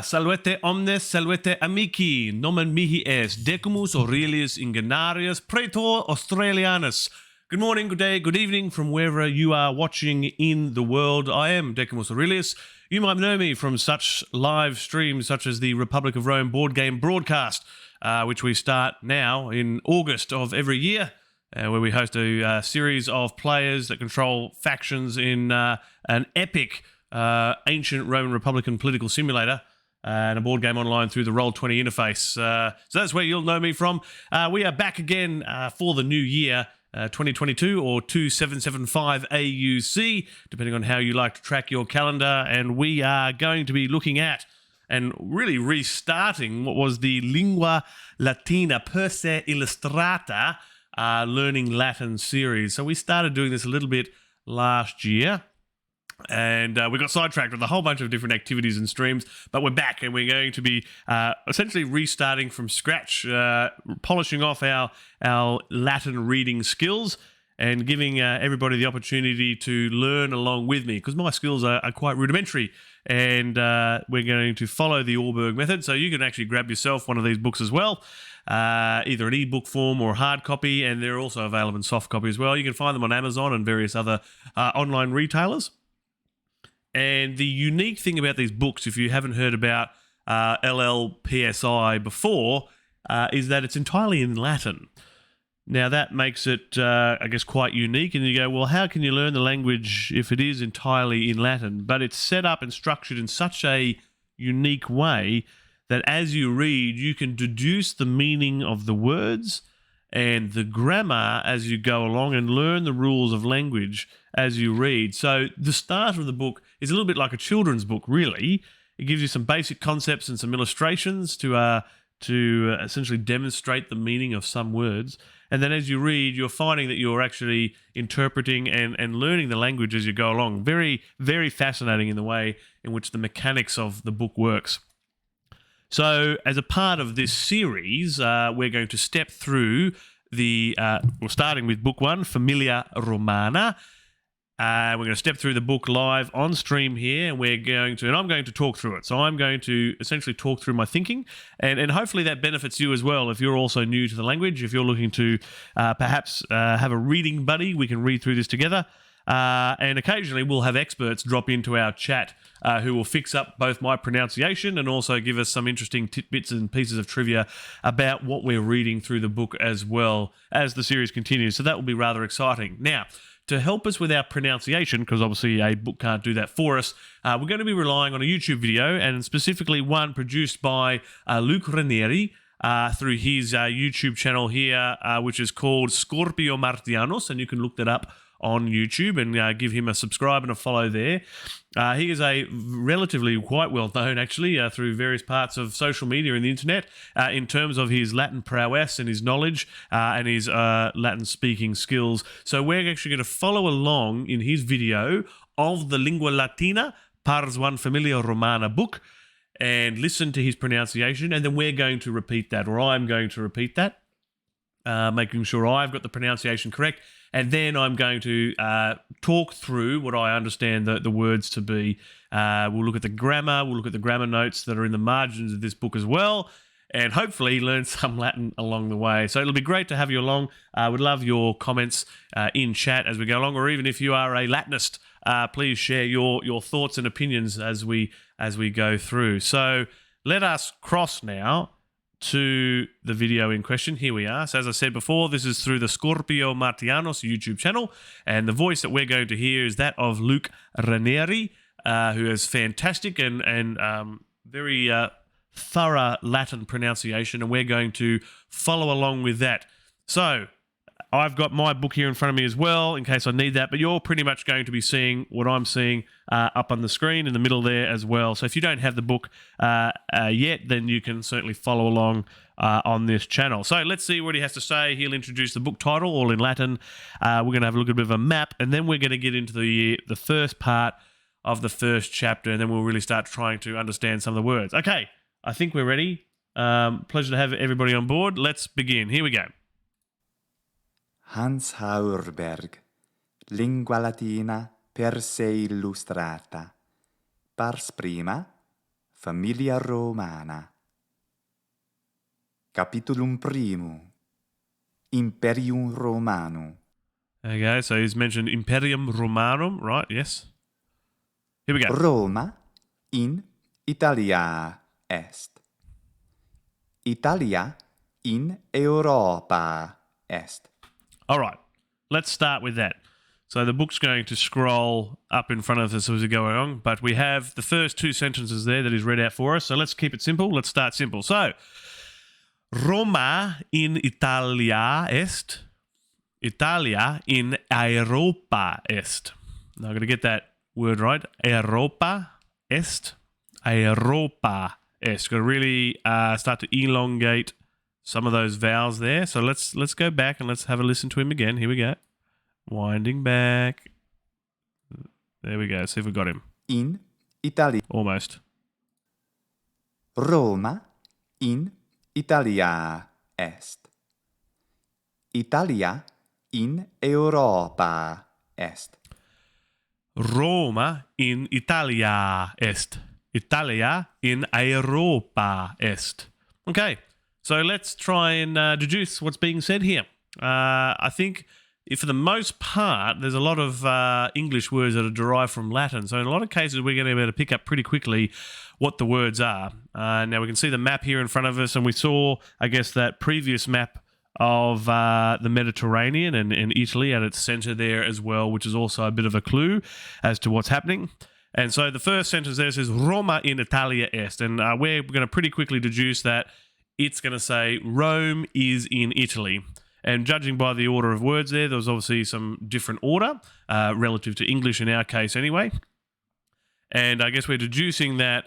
Salvete omnes, salvete amici, nomen mihi est Decimus Aurelius Ingeniarius, praetor Australianus. Good morning, good day, good evening from wherever you are watching in the world. I am Decimus Aurelius. You might know me from such live streams such as the Republic of Rome board game broadcast, which we start now in August of every year, where we host a series of players that control factions in an epic ancient Roman Republican political simulator and a board game online through the Roll20 interface. So that's where you'll know me from. We are back again for the new year, 2022 or 2775 AUC, depending on how you like to track your calendar. And we are going to be looking at and really restarting what was the Lingua Latina per se Illustrata Learning Latin series. So we started doing this a little bit last year. And we got sidetracked with a whole bunch of different activities and streams, but we're back and we're going to be essentially restarting from scratch, polishing off our Latin reading skills and giving everybody the opportunity to learn along with me, because my skills are quite rudimentary, and we're going to follow the Orberg method. So you can actually grab yourself one of these books as well, either an ebook form or hard copy, and they're also available in soft copy as well. You can find them on Amazon and various other online retailers. And the unique thing about these books, if you haven't heard about LLPSI before, is that it's entirely in Latin. Now, that makes it, I guess, quite unique. And you go, well, how can you learn the language if it is entirely in Latin? But it's set up and structured in such a unique way that as you read, you can deduce the meaning of the words and the grammar as you go along and learn the rules of language as you read. So the start of the book is a little bit like a children's book, really. It gives you some basic concepts and some illustrations to essentially demonstrate the meaning of some words. And then as you read, you're finding that you're actually interpreting and learning the language as you go along. Very, very fascinating in the way in which the mechanics of the book works. So as a part of this series, we're going to step through we're starting with book one, Familia Romana. We're going to step through the book live on stream here, and I'm going to talk through it. So I'm going to essentially talk through my thinking, and hopefully that benefits you as well. If you're also new to the language, if you're looking to perhaps have a reading buddy, we can read through this together. And occasionally we'll have experts drop into our chat who will fix up both my pronunciation and also give us some interesting tidbits and pieces of trivia about what we're reading through the book as well as the series continues. So that will be rather exciting. Now, to help us with our pronunciation, because obviously a book can't do that for us, we're going to be relying on a YouTube video, and specifically one produced by Luke Ranieri through his YouTube channel here, which is called Scorpio Martianos, and you can look that up on YouTube and give him a subscribe and a follow there. He is a relatively quite well known, actually, through various parts of social media and the internet in terms of his Latin prowess and his knowledge and his Latin speaking skills. So we're actually going to follow along in his video of the Lingua Latina Pars One Familia Romana book and listen to his pronunciation, and then we're going to repeat that, or I'm going to repeat that, making sure I've got the pronunciation correct. And then I'm going to talk through what I understand the words to be. We'll look at the grammar. We'll look at the grammar notes that are in the margins of this book as well, and hopefully learn some Latin along the way. So it'll be great to have you along. I would love your comments in chat as we go along, or even if you are a Latinist, please share your thoughts and opinions as we go through. So let us cross now to the video in question. Here we are. So as I said before, this is through the Scorpio Martianos YouTube channel, and the voice that we're going to hear is that of Luke Ranieri, who has fantastic and very thorough Latin pronunciation, and we're going to follow along with that. So I've got my book here in front of me as well, in case I need that, but you're pretty much going to be seeing what I'm seeing up on the screen in the middle there as well. So if you don't have the book yet, then you can certainly follow along on this channel. So let's see what he has to say. He'll introduce the book title, all in Latin. We're going to have a look at a bit of a map, and then we're going to get into the first part of the first chapter, and then we'll really start trying to understand some of the words. Okay, I think we're ready. Pleasure to have everybody on board. Let's begin. Here we go. Hans Orberg, Lingua Latina per se Illustrata, pars prima, Familia Romana. Capitulum primum. Imperium Romanum. Okay, so he's mentioned Imperium Romanum, right? Yes. Here we go. Roma in Italia est. Italia in Europa est. All right, let's start with that. So the book's going to scroll up in front of us as we go along, but we have the first two sentences there that he's read out for us. So let's keep it simple. Let's start simple. So, Roma in Italia est. Italia in Europa est. Now I'm going to get that word right. Europa est. Europa est. Got to really start to elongate some of those vowels there. So let's go back and let's have a listen to him again. Here we go. Winding back. There we go. See if we got him. In Italia. Almost. Roma in Italia est. Italia in Europa est. Roma in Italia est. Italia in Europa est. Okay, so let's try and deduce what's being said here. I think for the most part, there's a lot of English words that are derived from Latin. So in a lot of cases, we're going to be able to pick up pretty quickly what the words are. Now we can see the map here in front of us, and we saw, I guess, that previous map of the Mediterranean and Italy at its center there as well, which is also a bit of a clue as to what's happening. And so the first sentence there says Roma in Italia est, and we're going to pretty quickly deduce that it's going to say Rome is in Italy. And judging by the order of words there was obviously some different order relative to English in our case anyway. And I guess we're deducing that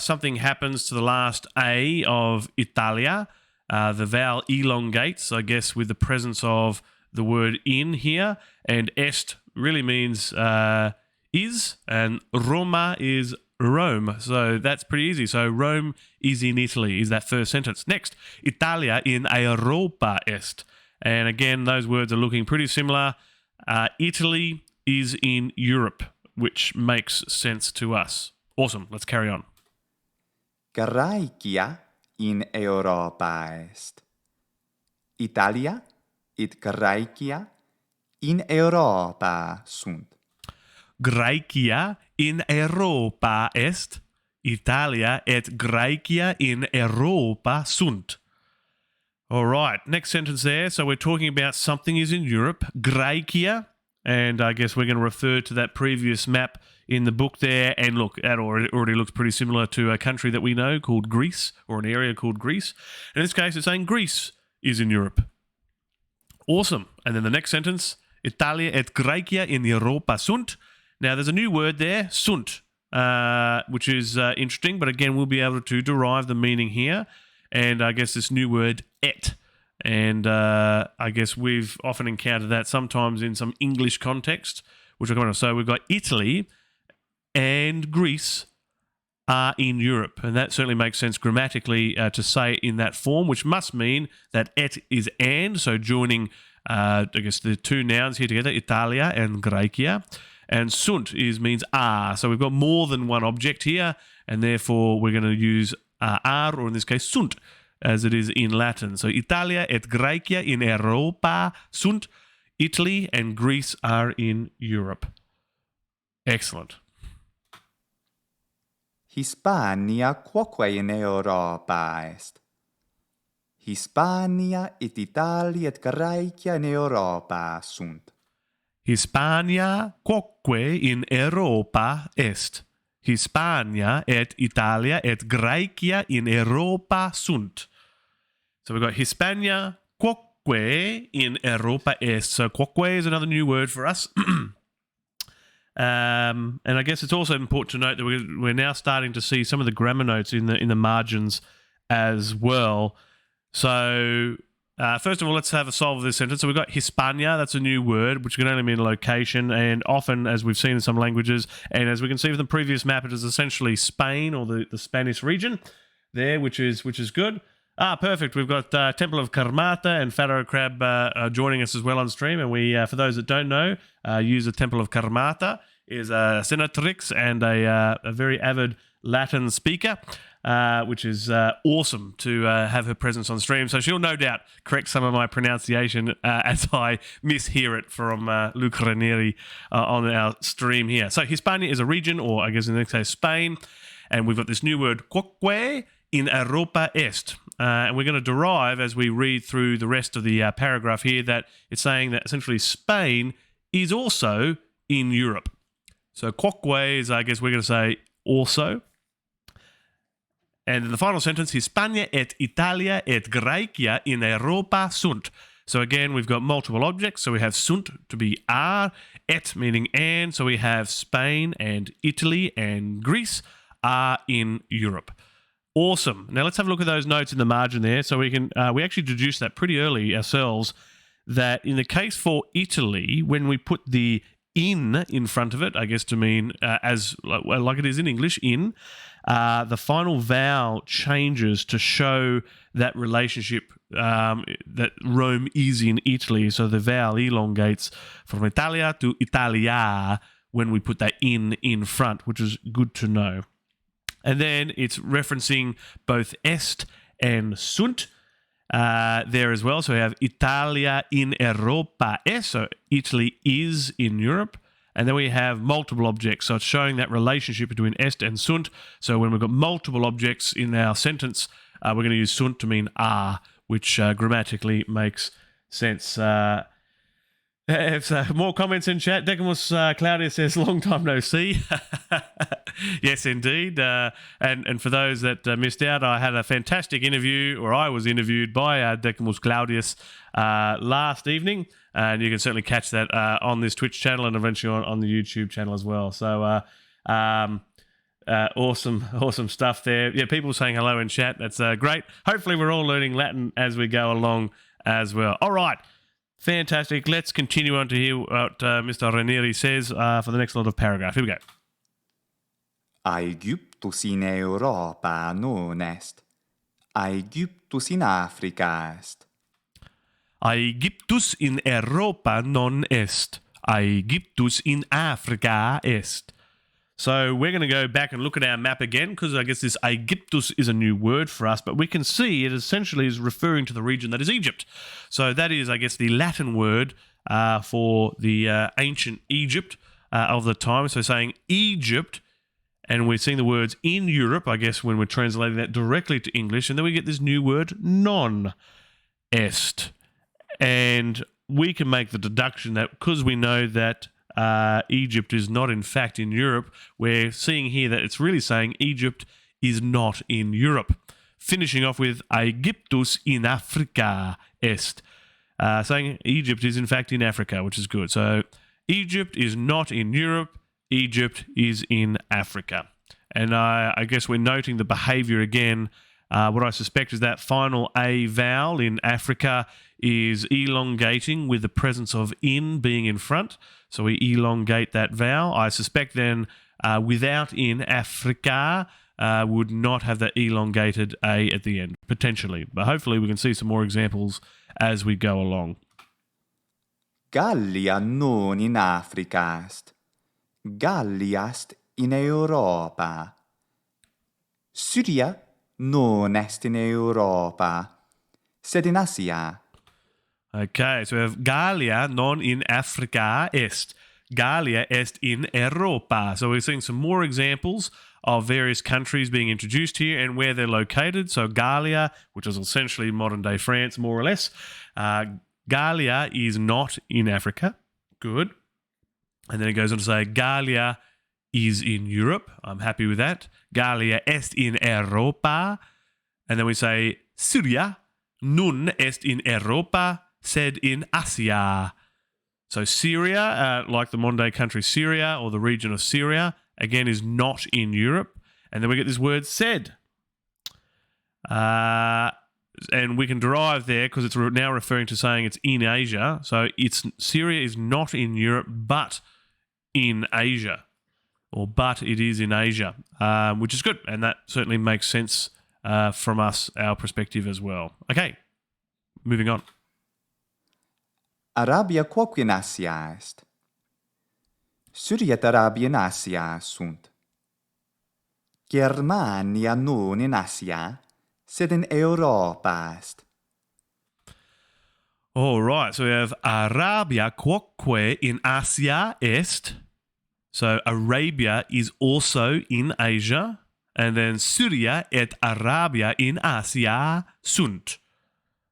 something happens to the last A of Italia. The vowel elongates, I guess, with the presence of the word in here. And est really means is, and Roma is Rome. So that's pretty easy. So Rome is in Italy is that first sentence. Next, Italia in Europa est. And again, those words are looking pretty similar. Italy is in Europe, which makes sense to us. Awesome. Let's carry on. Graecia in Europa est. Italia et Graecia in Europa sunt. Graecia in Europa est. Italia et Graecia in Europa sunt. All right, next sentence there. So we're talking about something is in Europe, Graecia, and I guess we're going to refer to that previous map in the book there. And look, that already looks pretty similar to a country that we know called Greece, or an area called Greece. In this case, it's saying Greece is in Europe. Awesome. And then the next sentence, Italia et Graecia in Europa sunt. Now, there's a new word there, sunt, which is interesting, but again, we'll be able to derive the meaning here. And I guess this new word, et. And I guess we've often encountered that sometimes in some English context, which we're going to. So we've got Italy and Greece are in Europe. And that certainly makes sense grammatically to say it in that form, which must mean that et is and. So joining, I guess, the two nouns here together, Italia and Graecia. And sunt means are. So we've got more than one object here, and therefore we're going to use are, or in this case, sunt, as it is in Latin. So Italia et Graecia in Europa sunt. Italy and Greece are in Europe. Excellent. Hispania quoque in Europa est. Hispania et Italia et Graecia in Europa sunt. Hispania quoque in Europa est. Hispania et Italia et Graecia in Europa sunt. So we've got Hispania quoque in Europa est. So quoque is another new word for us. And I guess it's also important to note that we're now starting to see some of the grammar notes in the margins as well. So first of all, let's have a solve of this sentence. So we've got Hispania, that's a new word, which can only mean location, and often, as we've seen in some languages, and as we can see from the previous map, it is essentially Spain or the Spanish region there, which is good. Perfect. We've got Temple of Karmata and Pharaoh Crab joining us as well on stream, and we, for those that don't know, use the Temple of Karmata, is a senatrix and a very avid Latin speaker, which is awesome to have her presence on stream. So she'll no doubt correct some of my pronunciation as I mishear it from Luke Ranieri on our stream here. So Hispania is a region, or I guess in this case Spain, and we've got this new word, quoque in Europa est. And we're going to derive, as we read through the rest of the paragraph here, that it's saying that essentially Spain is also in Europe. So quoque is, I guess we're going to say also. And in the final sentence, Hispania et Italia et Graecia in Europa sunt. So again, we've got multiple objects. So we have sunt to be are, et meaning and. So we have Spain and Italy and Greece are in Europe. Awesome. Now let's have a look at those notes in the margin there. So we actually deduced that pretty early ourselves, that in the case for Italy, when we put the in front of it, I guess to mean as like it is in English, in, the final vowel changes to show that relationship that Rome is in Italy. So the vowel elongates from Italia to Italia when we put that in front, which is good to know. And then it's referencing both est and sunt there as well. So we have Italia in Europa est, so Italy is in Europe. And then we have multiple objects, so it's showing that relationship between est and sunt. So when we've got multiple objects in our sentence, we're going to use sunt to mean are, which grammatically makes sense. More comments in chat. Decimus Claudius says, long time no see. Yes, indeed. And for those that missed out, I had a fantastic interview, or I was interviewed by Decimus Claudius last evening. And you can certainly catch that on this Twitch channel and eventually on the YouTube channel as well. So awesome stuff there. Yeah, people saying hello in chat. That's great. Hopefully we're all learning Latin as we go along as well. All right. Fantastic. Let's continue on to hear what Mr. Ranieri says for the next lot of paragraph. Here we go. Aegyptus in Europa non est. Aegyptus in Africa est. Aegyptus in Europa non est. Aegyptus in Africa est. So we're going to go back and look at our map again, because I guess this Aegyptus is a new word for us, but we can see it essentially is referring to the region that is Egypt. So that is, I guess, the Latin word for the ancient Egypt of the time. So saying Egypt, and we're seeing the words in Europe, I guess, when we're translating that directly to English, and then we get this new word non est. And we can make the deduction that because we know that Egypt is not in fact in Europe, we're seeing here that it's really saying Egypt is not in Europe. Finishing off with Aegyptus in Africa est, saying Egypt is in fact in Africa, which is good. So Egypt is not in Europe, Egypt is in Africa. And I guess we're noting the behavior again. What I suspect is that final A vowel in Africa is elongating with the presence of in being in front. So we elongate that vowel. I suspect then without in, Africa would not have that elongated A at the end, potentially. But hopefully we can see some more examples as we go along. Gallia non in Africa est. Gallia est in Europa. Syria non est in Europa, sed in Asia. Okay, so we have Gallia non in Africa est. Gallia est in Europa. So we're seeing some more examples of various countries being introduced here and where they're located. So Gallia, which is essentially modern-day France, more or less. Gallia is not in Africa. Good. And then it goes on to say Gallia is in Europe. I'm happy with that. Gallia est in Europa. And then we say Syria nun est in Europa, sed in Asia. So Syria, like the modern-day country Syria or the region of Syria, again is not in Europe. And then we get this word sed. And we can derive there because it's now referring to saying it's in Asia. So Syria is not in Europe, but in Asia. Or but it is in Asia, which is good. And that certainly makes sense from us, our perspective as well. Okay, moving on. Arabia quoque in Asia est. Syriet Arabia in Asia sunt. Germania non in Asia, sed in Europa est. All right, so we have Arabia quoque in Asia est. So Arabia is also in Asia. And then Syria et Arabia in Asia sunt.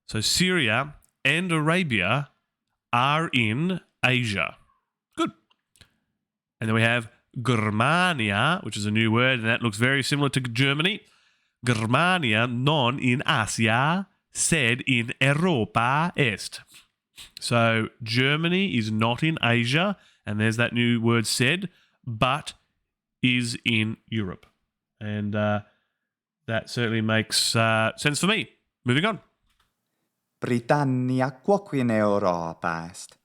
So Syria and Arabia are in Asia. Good. And then we have Germania, which is a new word, and that looks very similar to Germany. Germania non in Asia, sed in Europa est. So Germany is not in Asia, and there's that new word said, but is in Europe. And that certainly makes sense for me. Moving on. Britannia quoque in Europa est.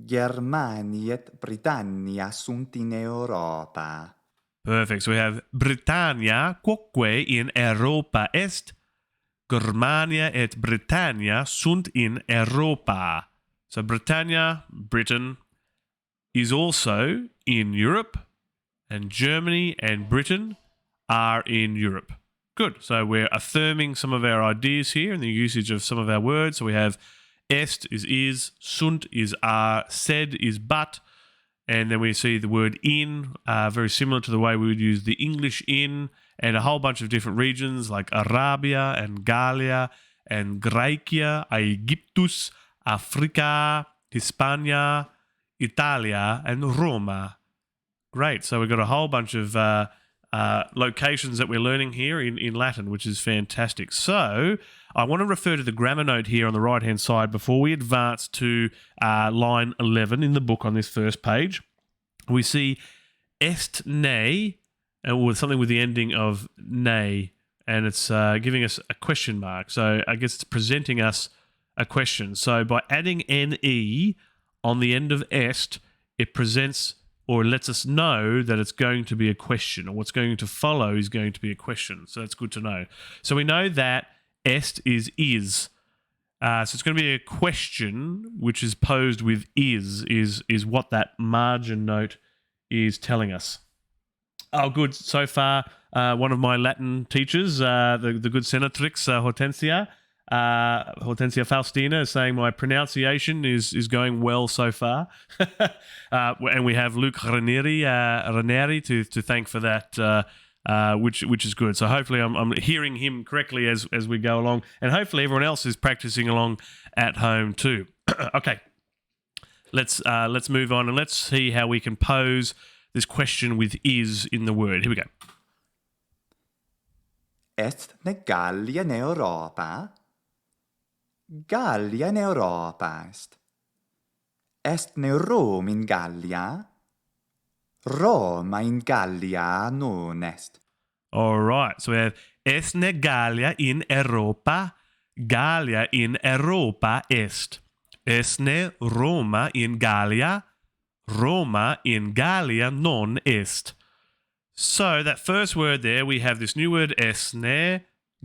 Germania et Britannia sunt in Europa. Perfect. So we have Britannia quoque in Europa est. Germania et Britannia sunt in Europa. So Britannia, Britain, is also in Europe, and Germany and Britain are in Europe. Good. So we're affirming some of our ideas here in the usage of some of our words. So we have est is, sunt is are, sed is but, and then we see the word in, very similar to the way we would use the English in, and a whole bunch of different regions like Arabia and Gallia and Graecia, Aegyptus, Africa, Hispania, Italia, and Roma. Great. So we've got a whole bunch of locations that we're learning here in Latin, which is fantastic. So I want to refer to the grammar note here on the right-hand side before we advance to line 11 in the book on this first page. We see est ne, with something with the ending of ne, and it's giving us a question mark. So I guess it's presenting us a question. So by adding ne on the end of est, it presents or lets us know that it's going to be a question, or what's going to follow is going to be a question. So that's good to know. So we know that est is. So it's going to be a question which is posed with is what that margin note is telling us. Oh, good. So far, one of my Latin teachers, the good senatrix Hortensia Faustina, is saying my pronunciation is going well so far. And we have Luke Ranieri to thank for that, which is good. So hopefully I'm hearing him correctly as we go along, and hopefully everyone else is practicing along at home too. Okay, let's move on and let's see how we can pose this question with is in the word. Here we go. Est ne Gallia in Europa? Gallia in Europa est. Est ne Rome in Gallia? Roma in Gallia non est. All right, so we have est ne Gallia in Europa? Gallia in Europa est. Est ne Roma in Gallia? Roma in Gallia non est. So that first word there, we have this new word est ne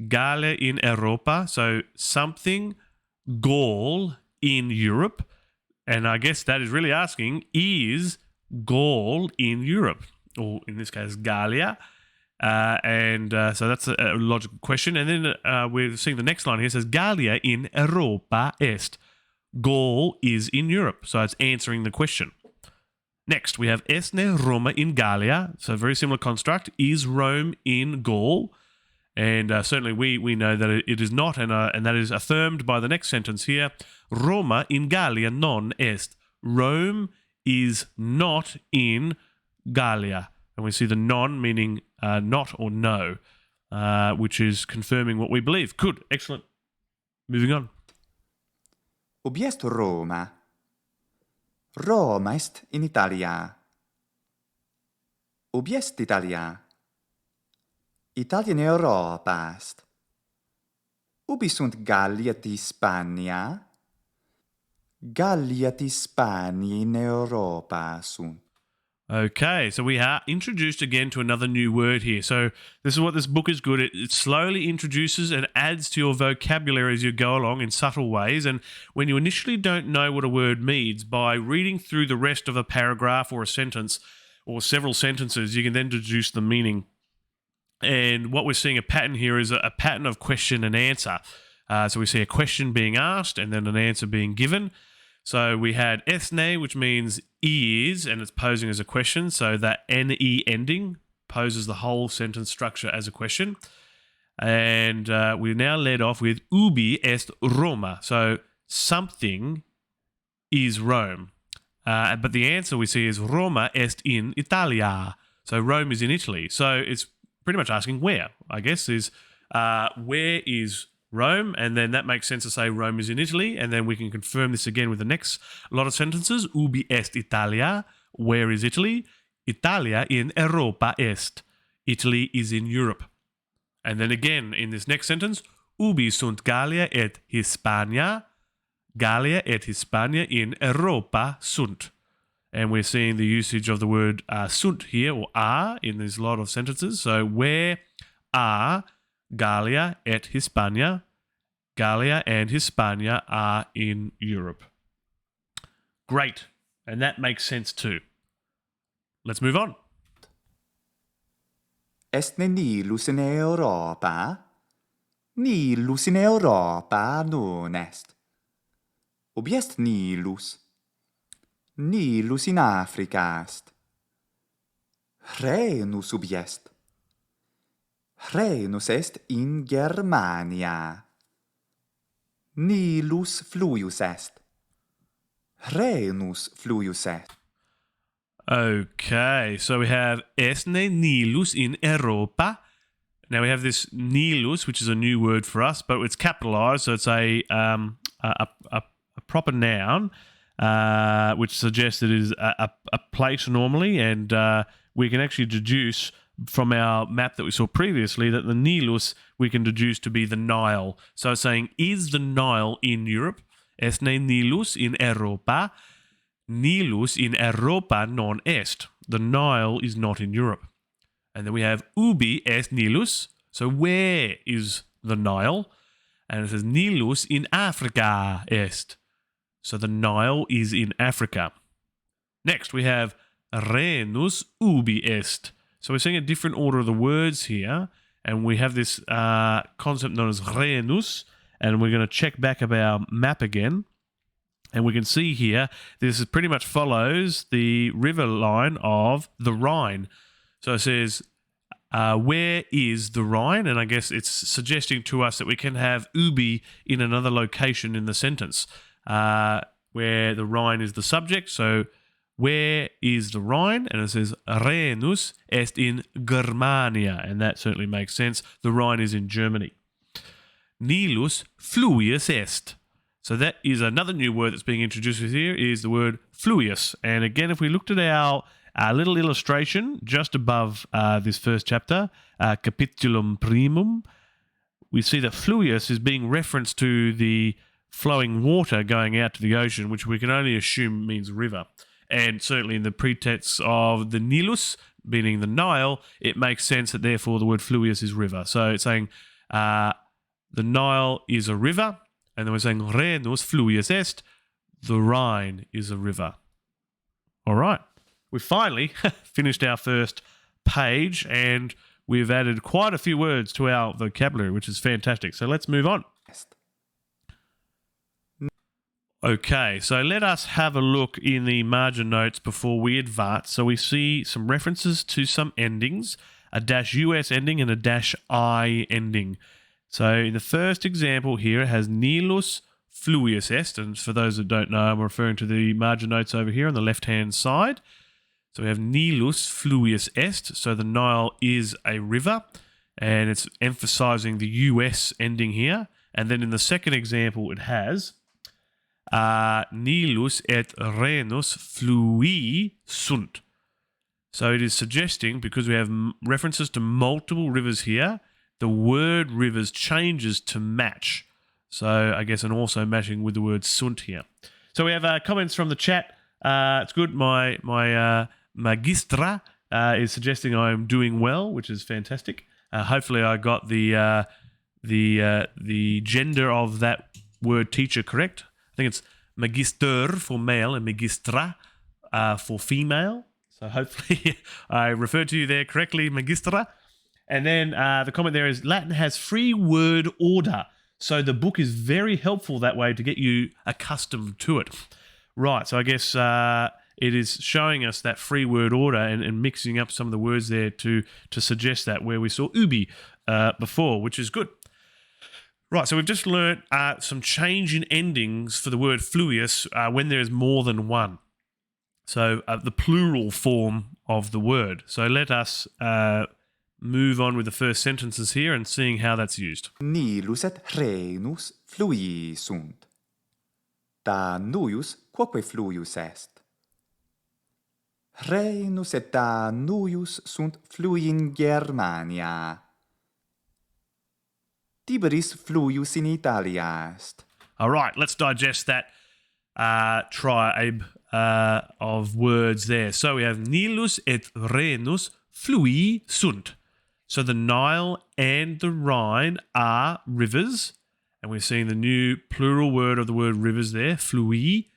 Gallia in Europa. So something Gaul in Europe. And I guess that is really asking, is Gaul in Europe? Or in this case, Gallia. So that's a logical question. And then we're seeing the next line here. It says Gallia in Europa est. Gaul is in Europe. So it's answering the question. Next, we have est ne Roma in Gallia. So very similar construct. Is Rome in Gaul? And certainly we know that it is not, and that is affirmed by the next sentence here. Roma in Gallia non est. Rome is not in Gallia. And we see the non meaning not or no, which is confirming what we believe. Good, excellent. Moving on. Ubi est Roma? Roma est in Italia. Ubi est Italia? Italia in Europa est. Ubi sunt Gallia et Hispania? Gallia et Hispania in Europa sunt. Okay, so we are introduced again to another new word here. So this is what this book is good at. It slowly introduces and adds to your vocabulary as you go along in subtle ways. And when you initially don't know what a word means, by reading through the rest of a paragraph or a sentence, or several sentences, you can then deduce the meaning. And what we're seeing a pattern here is a pattern of question and answer. So we see a question being asked and then an answer being given. So we had ethne, which means is, and it's posing as a question. So that ne ending poses the whole sentence structure as a question. And we now led off with ubi est Roma. So something is Rome. But the answer we see is Roma est in Italia. So Rome is in Italy. So it's pretty much asking where, I guess, is where is Rome? And then that makes sense to say Rome is in Italy. And then we can confirm this again with the next lot of sentences. Ubi est Italia? Where is Italy? Italia in Europa est. Italy is in Europe. And then again in this next sentence, ubi sunt Gallia et Hispania? Gallia et Hispania in Europa sunt. And we're seeing the usage of the word sunt here, or are, in this lot of sentences. So where are Gallia et Hispania? Gallia and Hispania are in Europe. Great. And that makes sense too. Let's move on. Est ne nilus in Europa? Nilus in Europa non est. Ubi est Nilus? Nilus in Africa est. Rhenus ubi est? Rhenus est in Germania. Nilus fluvius est. Rhenus fluvius est. Okay, so we have Esne Nilus in Europa. Now we have this Nilus, which is a new word for us, but it's capitalized, so it's a proper noun, which suggests it is a place normally, and we can actually deduce from our map that we saw previously that the Nilus we can deduce to be the Nile. So it's saying, is the Nile in Europe? Esne Nilus in Europa. Nilus in Europa non est. The Nile is not in Europe. And then we have ubi est Nilus. So where is the Nile? And it says Nilus in Africa est. So the Nile is in Africa. Next we have Rhenus ubi est. So we're seeing a different order of the words here. And we have this concept known as Rhenus. And we're going to check back of our map again. And we can see here, this is pretty much follows the river line of the Rhine. So it says, where is the Rhine? And I guess it's suggesting to us that we can have ubi in another location in the sentence, where the Rhine is the subject. So where is the Rhine? And it says, Rhenus est in Germania. And that certainly makes sense. The Rhine is in Germany. Nilus fluvius est. So that is another new word that's being introduced here, is the word fluvius. And again, if we looked at our little illustration just above this first chapter, capitulum primum, we see that fluvius is being referenced to the flowing water going out to the ocean, which we can only assume means river. And certainly in the pretext of the Nilus, meaning the Nile, it makes sense that therefore the word fluvius is river. So it's saying the Nile is a river. And then we're saying Rhenus fluvius est. The Rhine is a river. All right. We finally finished our first page and we've added quite a few words to our vocabulary, which is fantastic. So let's move on. Okay, so let us have a look in the margin notes before we advance. So we see some references to some endings, a -us ending and a -I ending. So in the first example here, it has Nilus fluvius est. And for those that don't know, I'm referring to the margin notes over here on the left-hand side. So we have Nilus fluvius est. So the Nile is a river. And it's emphasizing the US ending here. And then in the second example, it has Nilus et Rhenus flui sunt. So it is suggesting, because we have references to multiple rivers here, the word rivers changes to match. So I guess, and also matching with the word sunt here. So we have comments from the chat. It's good. My magistra is suggesting I'm doing well, which is fantastic. Hopefully I got the gender of that word teacher correct. I think it's magister for male and magistra for female. So hopefully I referred to you there correctly, magistra. And then the comment there is Latin has free word order. So the book is very helpful that way to get you accustomed to it. Right, so I guess it is showing us that free word order and mixing up some of the words there to suggest that, where we saw ubi before, which is good. Right, so we've just learnt some change in endings for the word fluvius when there is more than one. So the plural form of the word. So let us move on with the first sentences here and seeing how that's used. Nilus et Rhenus flui sunt. Danuius quoque fluius est. Rhenus et Danuius sunt flui in Germania. Tiberis fluius in Italia est. All right, let's digest that tribe of words there. So we have Nilus et Rhenus flui sunt. So the Nile and the Rhine are rivers. And we're seeing the new plural word of the word rivers there, flui.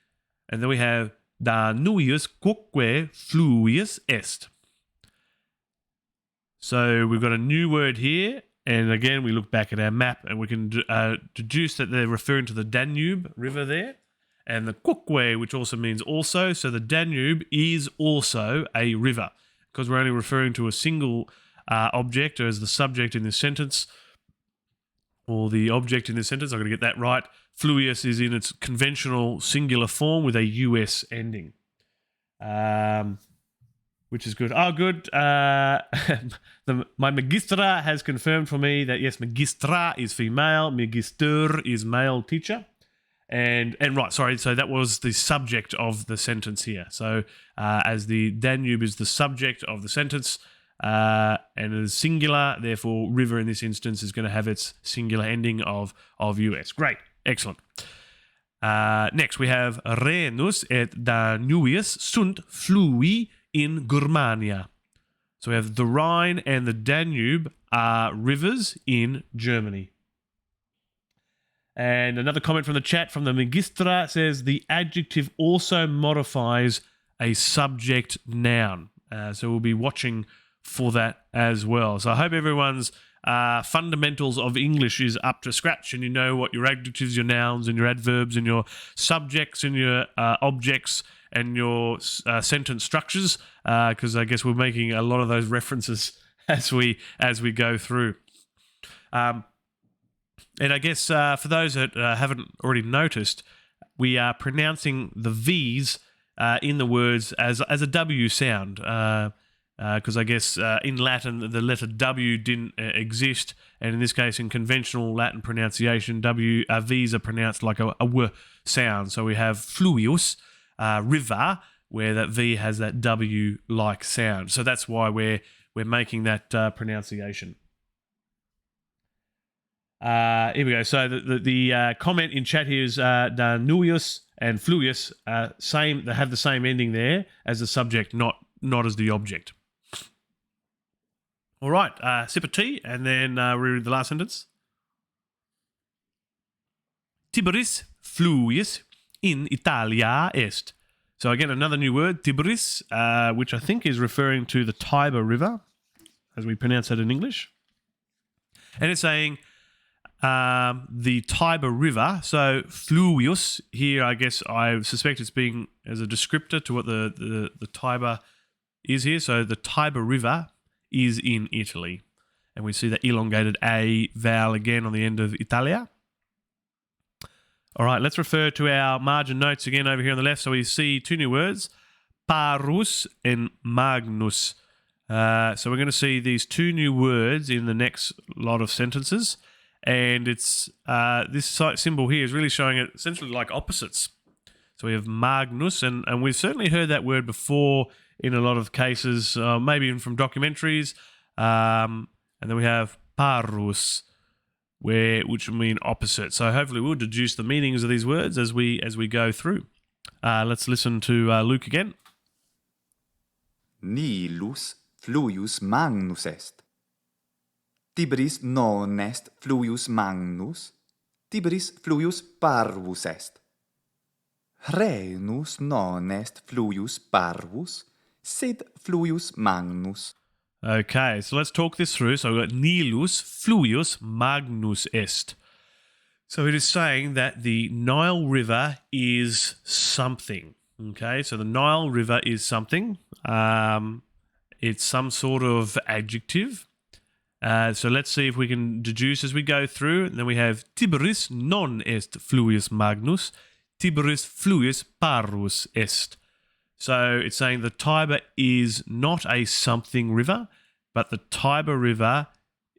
And then we have Danuius quoque fluvius est. So we've got a new word here. And again, we look back at our map and we can deduce that they're referring to the Danube River there. And the quoque, which also means also. So the Danube is also a river because we're only referring to a single object as the subject in this sentence, or the object in this sentence. I'm going to get that right. Fluvius is in its conventional singular form with a US ending, which is good. Oh, good. My magistra has confirmed for me that, yes, magistra is female, magister is male teacher. And right, sorry, so that was the subject of the sentence here. So as the Danube is the subject of the sentence, and it is singular, therefore river in this instance is going to have its singular ending of US. Great, excellent. Next we have Rhenus et Danuius sunt flui in Germania. So we have the Rhine and the Danube are rivers in Germany. And another comment from the chat from the Magistra says the adjective also modifies a subject noun. So we'll be watching for that as well. So I hope everyone's fundamentals of English is up to scratch and you know what your adjectives, your nouns and your adverbs and your subjects and your objects and your sentence structures, because I guess we're making a lot of those references as we go through. And I guess for those that haven't already noticed, we are pronouncing the V's in the words as a W sound, because I guess in Latin the letter W didn't exist, and in this case in conventional Latin pronunciation, V's are pronounced like a W sound. So we have fluvius, river, where that V has that W-like sound. So that's why we're making that pronunciation. Here we go. So the comment in chat here is Danuius and fluvius, same. They have the same ending there as the subject, not as the object. All right, sip of tea, and then read the last sentence. Tiberis fluvius in Italia est. So again, another new word, Tiberis, which I think is referring to the Tiber River, as we pronounce it in English. And it's saying the Tiber River, so fluvius here, I guess I suspect it's being as a descriptor to what the Tiber is here. So the Tiber River is in Italy. And we see that elongated A vowel again on the end of Italia. All right, let's refer to our margin notes again over here on the left. So we see two new words, parus and magnus. So we're going to see these two new words in the next lot of sentences. And it's this symbol here is really showing it essentially like opposites. So we have magnus, and we've certainly heard that word before in a lot of cases, maybe even from documentaries. And then we have parus, which mean opposite. So hopefully we'll deduce the meanings of these words as we go through. Let's listen to Luke again. Nilus fluvius magnus est. Tiberis non est fluvius magnus, Tiberis fluvius parvus est. Rhenus non est fluvius parvus, sed fluvius magnus. Okay, so let's talk this through. So we've got Nilus fluvius magnus est. So it is saying that the Nile River is something. Okay, so the Nile River is something. It's some sort of adjective. So let's see if we can deduce as we go through. And then we have Tiberis non est fluvius magnus, Tiberis fluvius parvus est. So it's saying the Tiber is not a something river, but the Tiber River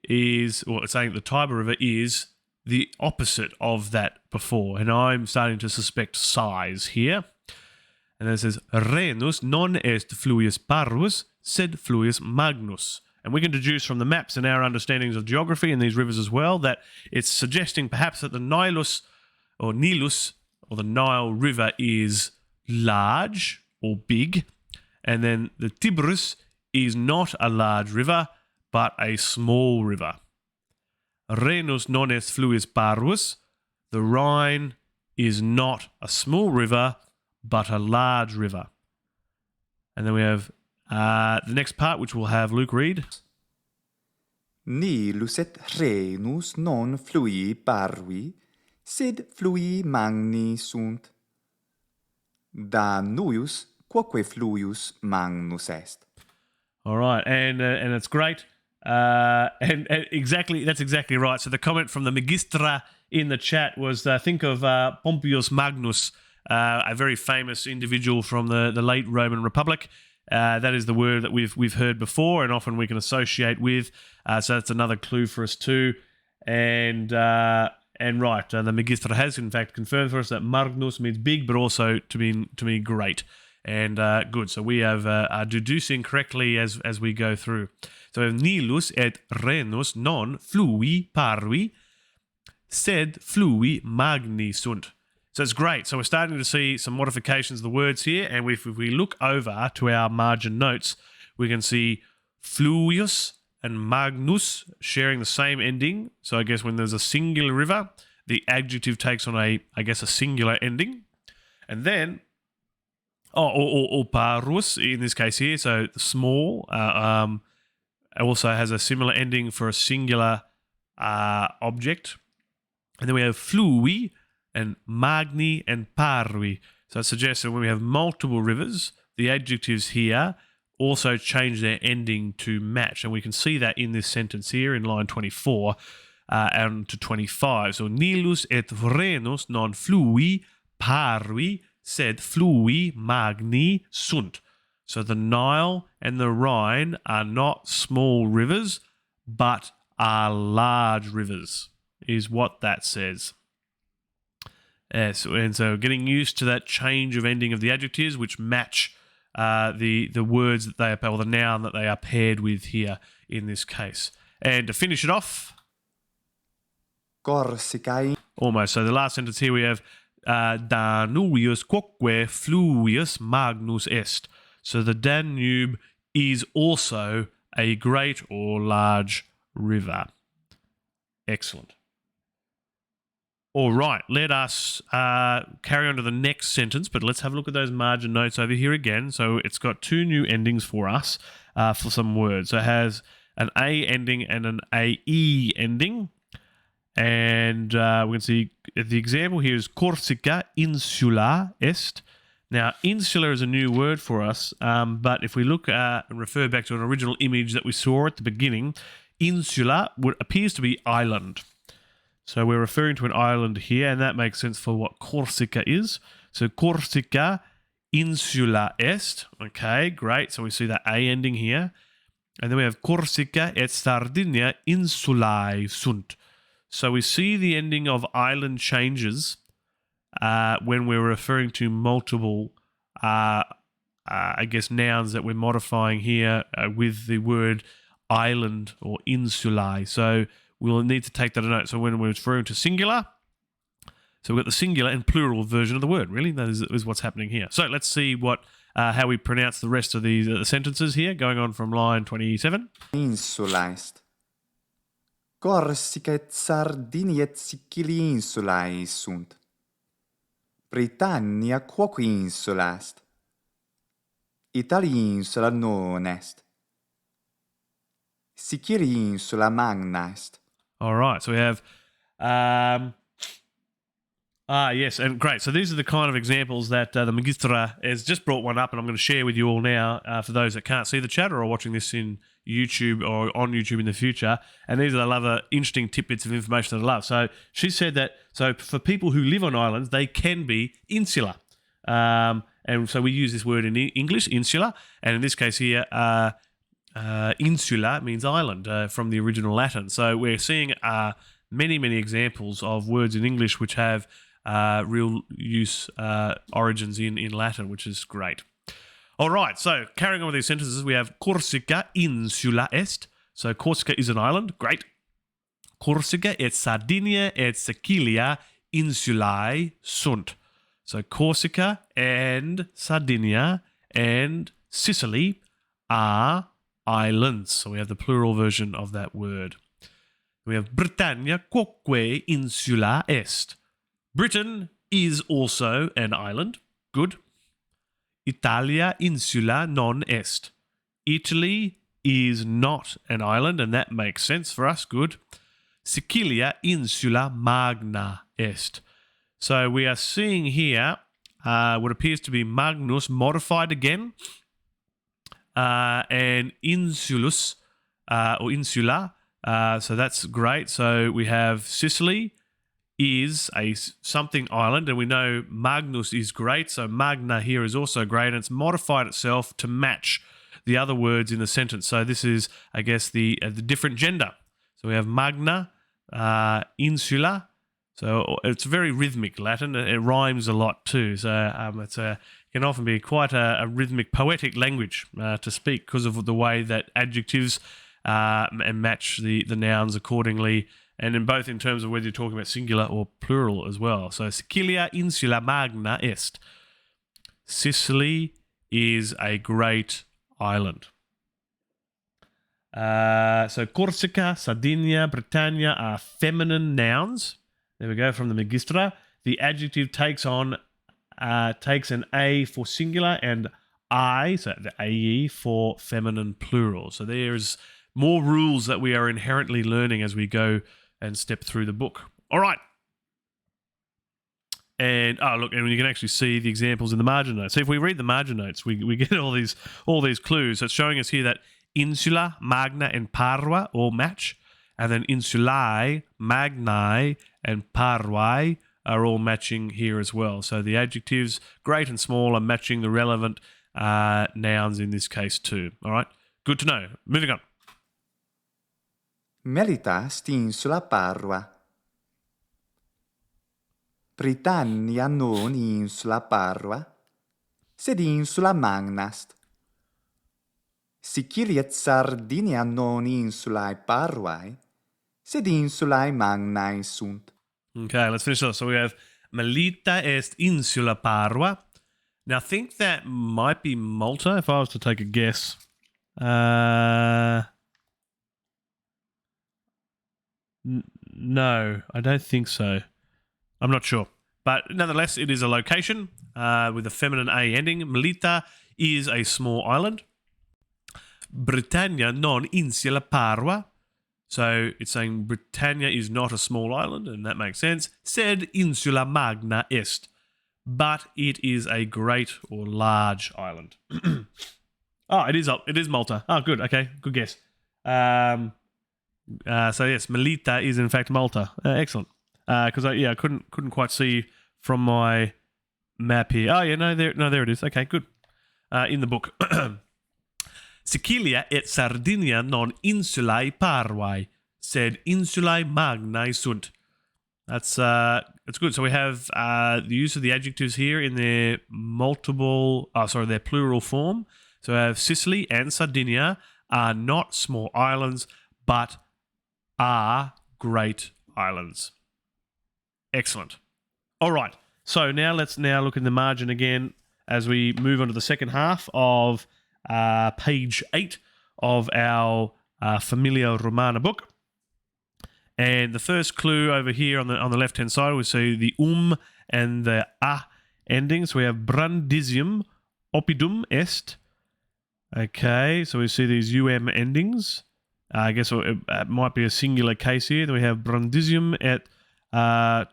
is, or it's saying the Tiber River is the opposite of that before. And I'm starting to suspect size here. And then it says, Renus non est fluvius parvus, sed fluvius magnus. And we can deduce from the maps and our understandings of geography and these rivers as well that it's suggesting perhaps that the Nilus, or the Nile River is large or big, and then the Tigris is not a large river, but a small river. Renus non est fluvius parvus, the Rhine is not a small river, but a large river. And then we have the next part, which we'll have Luke read. Nilus et Rhenus non flui parvi, sed flui magni sunt. Danuius quoque fluvius magnus est. All right, and it's great. And exactly, that's exactly right. So the comment from the Magistra in the chat was, think of Pompeius Magnus, a very famous individual from the late Roman Republic. That is the word that we've heard before, and often we can associate with. So that's another clue for us too. And right, the Magistra has in fact confirmed for us that Magnus means big, but also to mean great. And good. So we are deducing correctly as we go through. So Nilus et Renus non flui parvi, sed flui magni sunt. So it's great. So we're starting to see some modifications of the words here. And if we look over to our margin notes, we can see fluvius and magnus sharing the same ending. So I guess when there's a singular river, the adjective takes on a singular ending. And then or parvus in this case here, so small, also has a similar ending for a singular object. And then we have flui and magni and parvi. So it suggests that when we have multiple rivers, the adjectives here also change their ending to match. And we can see that in this sentence here in line 24 and to 25. So Nilus et Rhenus non flui parvi, sed flui magni sunt. So the Nile and the Rhine are not small rivers, but are large rivers, is what that says. Yes, and so getting used to that change of ending of the adjectives, which match the words that they are, or the noun that they are paired with here in this case. And to finish it off, Corsica almost. So the last sentence here we have Danubius quoque fluvius magnus est. So the Danube is also a great or large river. Excellent. All right, let us carry on to the next sentence, but let's have a look at those margin notes over here again. So it's got two new endings for us for some words. So it has an A ending and an AE ending. And we can see the example here is Corsica insula est. Now, insular is a new word for us, but if we look and refer back to an original image that we saw at the beginning, insula appears to be island. So we're referring to an island here, and that makes sense for what Corsica is. So Corsica insula est. Okay, great. So we see that A ending here. And then we have Corsica et Sardinia insulae sunt. So we see the ending of island changes when we're referring to multiple, nouns that we're modifying here with the word island or insulae. So we'll need to take that a note. So when we're referring to singular, so we've got the singular and plural version of the word, really. That is what's happening here. So let's see how we pronounce the rest of these sentences here, going on from line 27. insula est. Corsica et Sardinia et Sicilia insulae sunt. Britannia quoque insula est. Itali insula non est. Sicili insula magna est. All right, so we have yes, and great. So these are the kind of examples that the Magistra has just brought one up, and I'm going to share with you all now for those that can't see the chat or are watching this in YouTube or on YouTube in the future. And these are the other interesting tidbits of information that I love. So she said that so for people who live on islands, they can be insular. And so we use this word in English, insular, and in this case here, insula means island from the original Latin. So we're seeing many examples of words in English which have real use origins in Latin, which is great. All right, so carrying on with these sentences, we have Corsica insula est. So Corsica is an island, great. Corsica et Sardinia et Sicilia insulae sunt. So Corsica and Sardinia and Sicily are islands. So we have the plural version of that word. We have Britannia quoque insula est. Britain is also an island. Good. Italia insula non est. Italy is not an island, and that makes sense for us. Good. Sicilia insula magna est. So we are seeing here what appears to be magnus modified again, and insulus or insula. So that's great. So we have Sicily is a something island, and we know magnus is great. So magna here is also great, and it's modified itself to match the other words in the sentence. So this is, I guess, the different gender. So we have magna, insula. So it's very rhythmic Latin. It rhymes a lot too. So it can often be quite a rhythmic, poetic language to speak because of the way that adjectives and match the nouns accordingly, and in both in terms of whether you're talking about singular or plural as well. So Sicilia insula magna est. Sicily is a great island. So Corsica, Sardinia, Britannia are feminine nouns. There we go, from the Magistra. The adjective takes an A for singular and I, so the AE for feminine plural. So there's more rules that we are inherently learning as we go and step through the book. All right. And look, and you can actually see the examples in the margin notes. So if we read the margin notes, we get all these clues. So it's showing us here that insula, magna, and parva all match, and then insulae, magnae, and parvae are all matching here as well. So the adjectives, great and small, are matching the relevant nouns in this case too. All right, good to know. Moving on. Melita sti insula parva. Britannia non insula parva, sed insula magna est. Sicilia et Sardinia non insulae parvae, sed insulae magnae sunt. Okay, let's finish off. So we have Melita est insula parva. Now I think that might be Malta if I was to take a guess. No, I don't think so. I'm not sure. But nonetheless, it is a location with a feminine A ending. Melita is a small island. Britannia non insula parva. So it's saying Britannia is not a small island, and that makes sense. Sed insula magna est. But it is a great or large island. It is Malta. Oh, good. Okay, good guess. So yes, Melita is in fact Malta. Excellent. Because I couldn't quite see from my map here. Oh yeah, there it is. Okay, good. In the book. Sicilia et Sardinia non insulae parvae, sed insulae magnae sunt. That's good. So we have the use of the adjectives here in their their plural form. So we have Sicily and Sardinia are not small islands, but are great islands. Excellent. All right. So let's look in the margin again as we move on to the second half of page 8 of our Familia Romana book. And the first clue over here on the left-hand side, we see the and the a endings. We have Brundisium oppidum est Okay, so we see these endings. I guess it might be a singular case here. Then we have brundisium et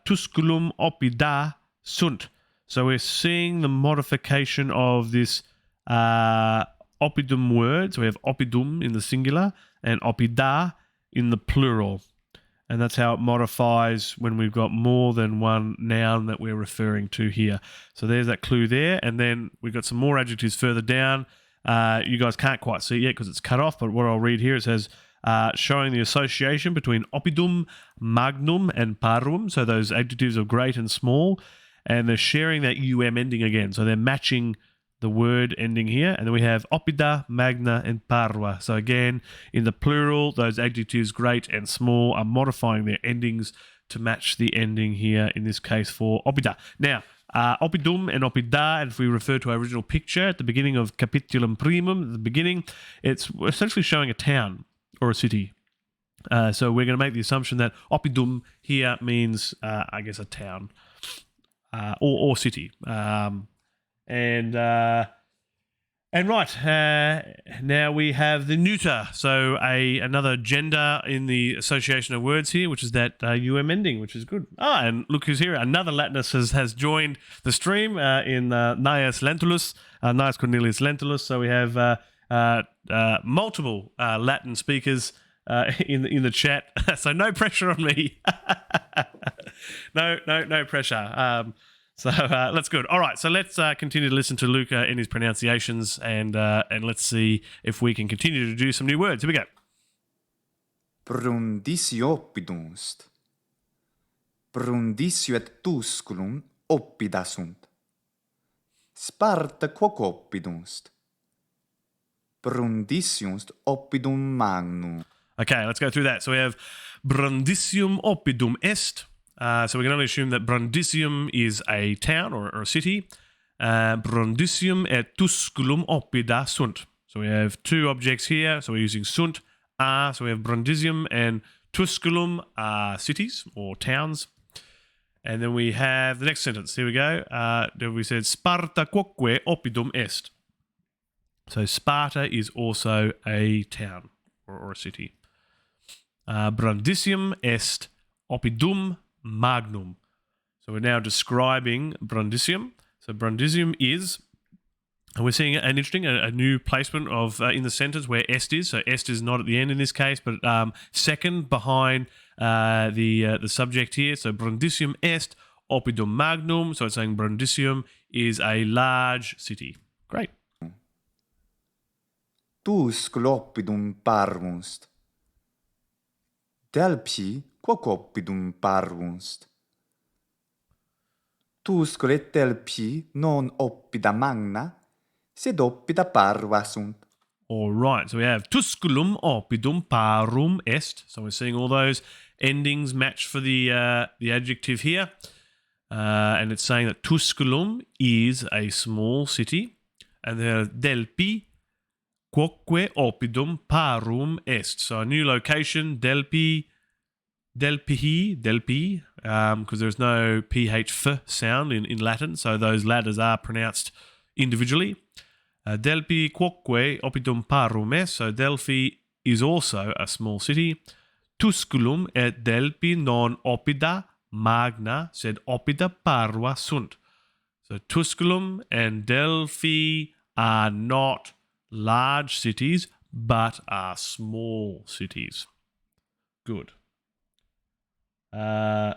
tusculum oppida sunt. So we're seeing the modification of this oppidum word. So we have oppidum in the singular and oppida in the plural. And that's how it modifies when we've got more than one noun that we're referring to here. So there's that clue there. And then we've got some more adjectives further down. You guys can't quite see it yet because it's cut off, but what I'll read here, it says, showing the association between oppidum, magnum, and parum. So those adjectives of great and small. And they're sharing that ending again. So they're matching the word ending here. And then we have oppida, magna, and parva. So again, in the plural, those adjectives great and small are modifying their endings to match the ending here, in this case for oppida. Now, oppidum and oppida, and if we refer to our original picture at the beginning of capitulum primum, at the beginning, it's essentially showing a town or a city. So we're going to make the assumption that oppidum here means, I guess, a town or city. Now we have the neuter, so another gender in the association of words here, which is that ending, which is good. And look who's here. Another Latinist has joined the stream in Gnaeus Lentulus, Gnaeus Cornelius Lentulus. So we have multiple Latin speakers in the chat. So no pressure on me. No pressure. So that's good. All right, so let's continue to listen to Luca in his pronunciations, and let's see if we can continue to do some new words. Here we go. Brundisio oppidunst. Brundisio et tusculum oppida sunt. Sparta quoc oppidunst. Brundisiumst oppidum magnum. Okay, let's go through that. So we have Brundisium oppidum est. So we can only assume that Brundisium is a town or a city. Brundisium et tusculum oppida sunt. So we have two objects here. So we're using sunt, so we have Brundisium, and tusculum are cities or towns. And then we have the next sentence. Here we go. Then we said Sparta quoque oppidum est. So Sparta is also a town or a city. Brundisium est oppidum magnum. So we're now describing Brundisium. So Brundisium is, and we're seeing an interesting, a new placement of in the sentence where est is. So est is not at the end in this case, but second behind the subject here. So Brundisium est oppidum magnum. So it's saying Brundisium is a large city. Great. Tuscul oppidum parvunst. Delphi quoc oppidum parvunst. Tuscul et Delphi non oppida magna, sed oppida parva sunt. All right, so we have Tusculum oppidum parum est. So we're seeing all those endings match for the adjective here. And it's saying that Tusculum is a small city. And then Delphi quoque oppidum parum est. So a new location, Delphi, because there's no PH sound in Latin, so those letters are pronounced individually. Delphi quoque oppidum parum est, so Delphi is also a small city. Tusculum et Delphi non oppida magna, sed oppida parva sunt. So Tusculum and Delphi are not large cities, but are small cities. Good. My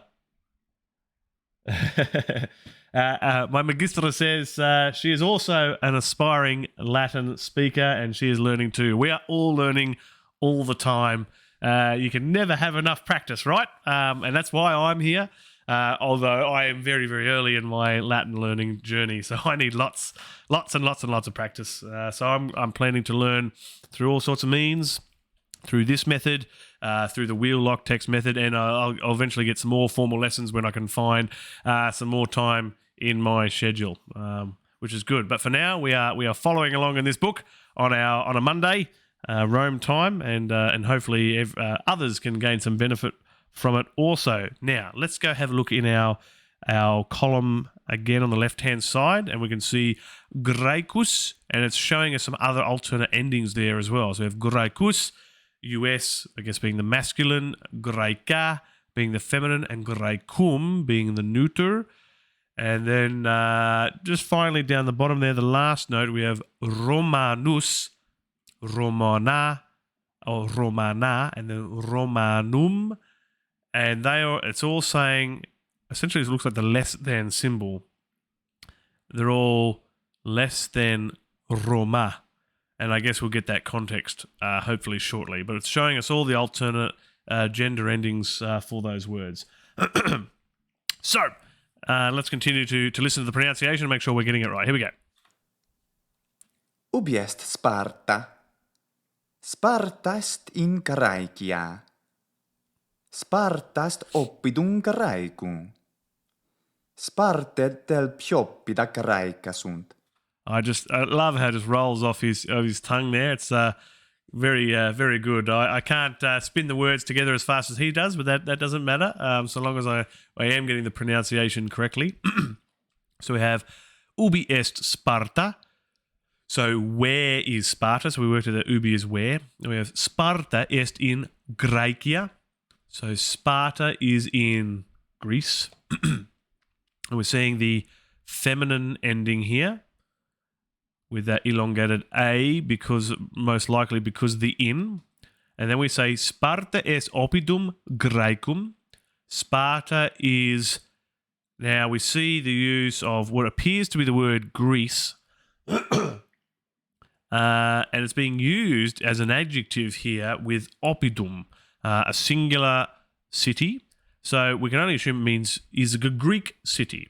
magistra says she is also an aspiring Latin speaker, and she is learning too. We are all learning all the time. You can never have enough practice, right? And that's why I'm here. Although I am very, very early in my Latin learning journey, so I need lots and lots of practice. So I'm planning to learn through all sorts of means, through this method, through the wheel lock text method, and I'll eventually get some more formal lessons when I can find some more time in my schedule, which is good. But for now, we are following along in this book on a Monday, Rome time, and hopefully others can gain some benefit from it also. Now, let's go have a look in our column again on the left-hand side, and we can see Graecus, and it's showing us some other alternate endings there as well. So we have Graecus, US, I guess, being the masculine, Graeca being the feminine, and Graecum being the neuter. And then just finally down the bottom there, the last note, we have Romanus, Romana, or Romana, and then Romanum. And it's all saying, essentially it looks like the less than symbol. They're all less than Roma. And I guess we'll get that context hopefully shortly. But it's showing us all the alternate gender endings for those words. So, let's continue to listen to the pronunciation and make sure we're getting it right. Here we go. Ubi est Sparta? Sparta est in Graecia. Sparta est oppidum Graecum. Sparta del Pioppida Graeca sunt. I love how it just rolls off his tongue there. It's very good. I can't spin the words together as fast as he does, but that doesn't matter so long as I am getting the pronunciation correctly. So we have ubi est Sparta. So where is Sparta? So we worked out that ubi is where. And we have Sparta est in Graecia. So Sparta is in Greece. And we're seeing the feminine ending here with that elongated A, most likely because the in. And then we say Sparta est oppidum Graecum. Sparta is, now we see the use of what appears to be the word Greece. And it's being used as an adjective here with oppidum, a singular city. So we can only assume it means is a Greek city.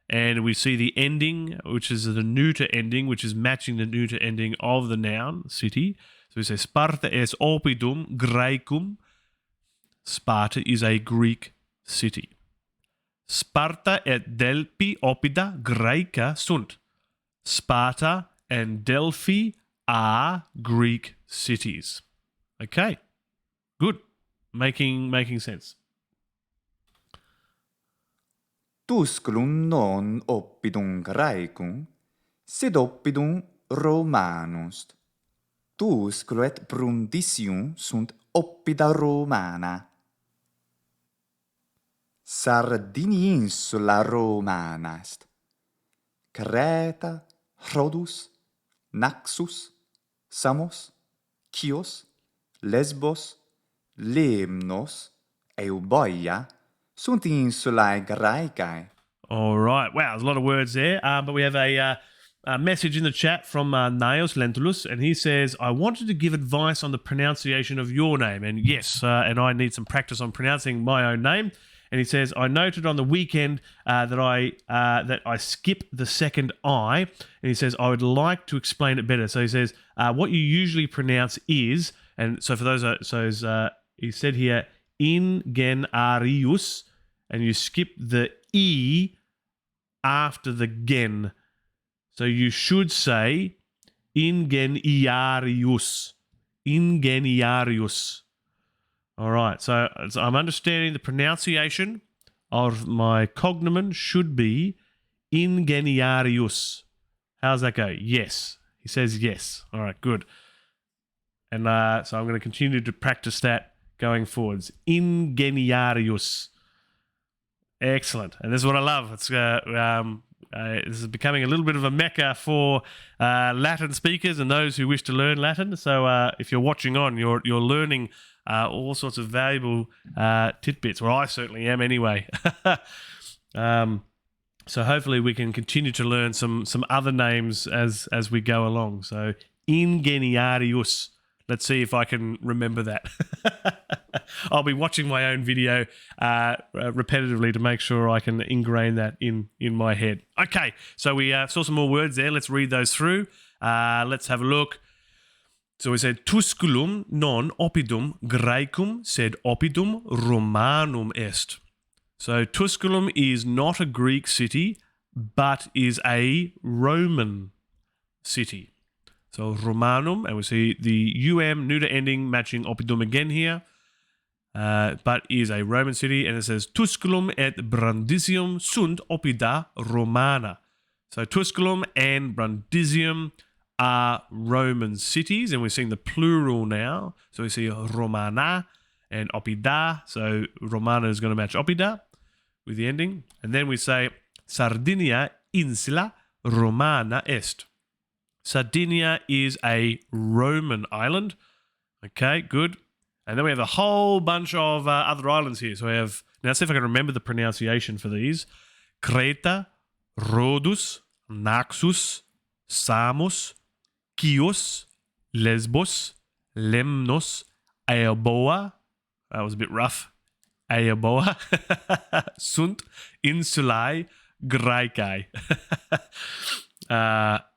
And we see the ending, which is the neuter ending, which is matching the neuter ending of the noun, city. So we say Sparta est oppidum Graecum. Sparta is a Greek city. Sparta et Delphi oppida Graeca sunt. Sparta and Delphi are Greek cities. Okay, good. Making sense. Tusculum non oppidum Graecum, sed oppidum Romanus. Tusculo et Brundisium sunt oppida Romana. Sardini insula Romana est. Creta, Rhodus, Naxos, Samos, Chios, Lesbos, Lemnos, Euboea, sunt insulae Graecae. All right. Wow, there's a lot of words there. But we have a message in the chat from Naos Lentulus, and he says, I wanted to give advice on the pronunciation of your name. And yes, and I need some practice on pronouncing my own name. And he says, I noted on the weekend that I skip the second I. And he says, I would like to explain it better. So he says, what you usually pronounce is, and so for those, he said here, Ingeniarius, and you skip the E after the gen. So you should say Ingeniarius. Ingeniarius. All right, so I'm understanding the pronunciation of my cognomen should be Ingeniarius. How's that go? Yes. He says yes. All right, good. And so I'm going to continue to practice that going forwards. Ingeniarius. Excellent. And this is what I love. It's this is becoming a little bit of a mecca for Latin speakers and those who wish to learn Latin. So if you're watching on, you're learning all sorts of valuable tidbits. Well, I certainly am anyway. So hopefully we can continue to learn some other names as we go along. So Ingeniarius. Let's see if I can remember that. I'll be watching my own video repetitively to make sure I can ingrain that in my head. Okay, so we saw some more words there. Let's read those through. Let's have a look. So we said, Tusculum non oppidum Graecum, sed oppidum Romanum est. So Tusculum is not a Greek city, but is a Roman city. So Romanum, and we see the neuter ending matching oppidum again here. but is a Roman city, and it says Tusculum et Brundisium sunt oppida Romana. So Tusculum and Brundisium are Roman cities, and we're seeing the plural now. So we see Romana and Oppida. So Romana is going to match Oppida with the ending. And then we say Sardinia insula Romana est. Sardinia is a Roman island. Okay, good. And then we have a whole bunch of other islands here. So we have, now let's see if I can remember the pronunciation for these. Creta, Rhodus, Naxos, Samos, Chios, Lesbos, Lemnos, Euboea. That was a bit rough. Euboea. Sunt insulae Graecae.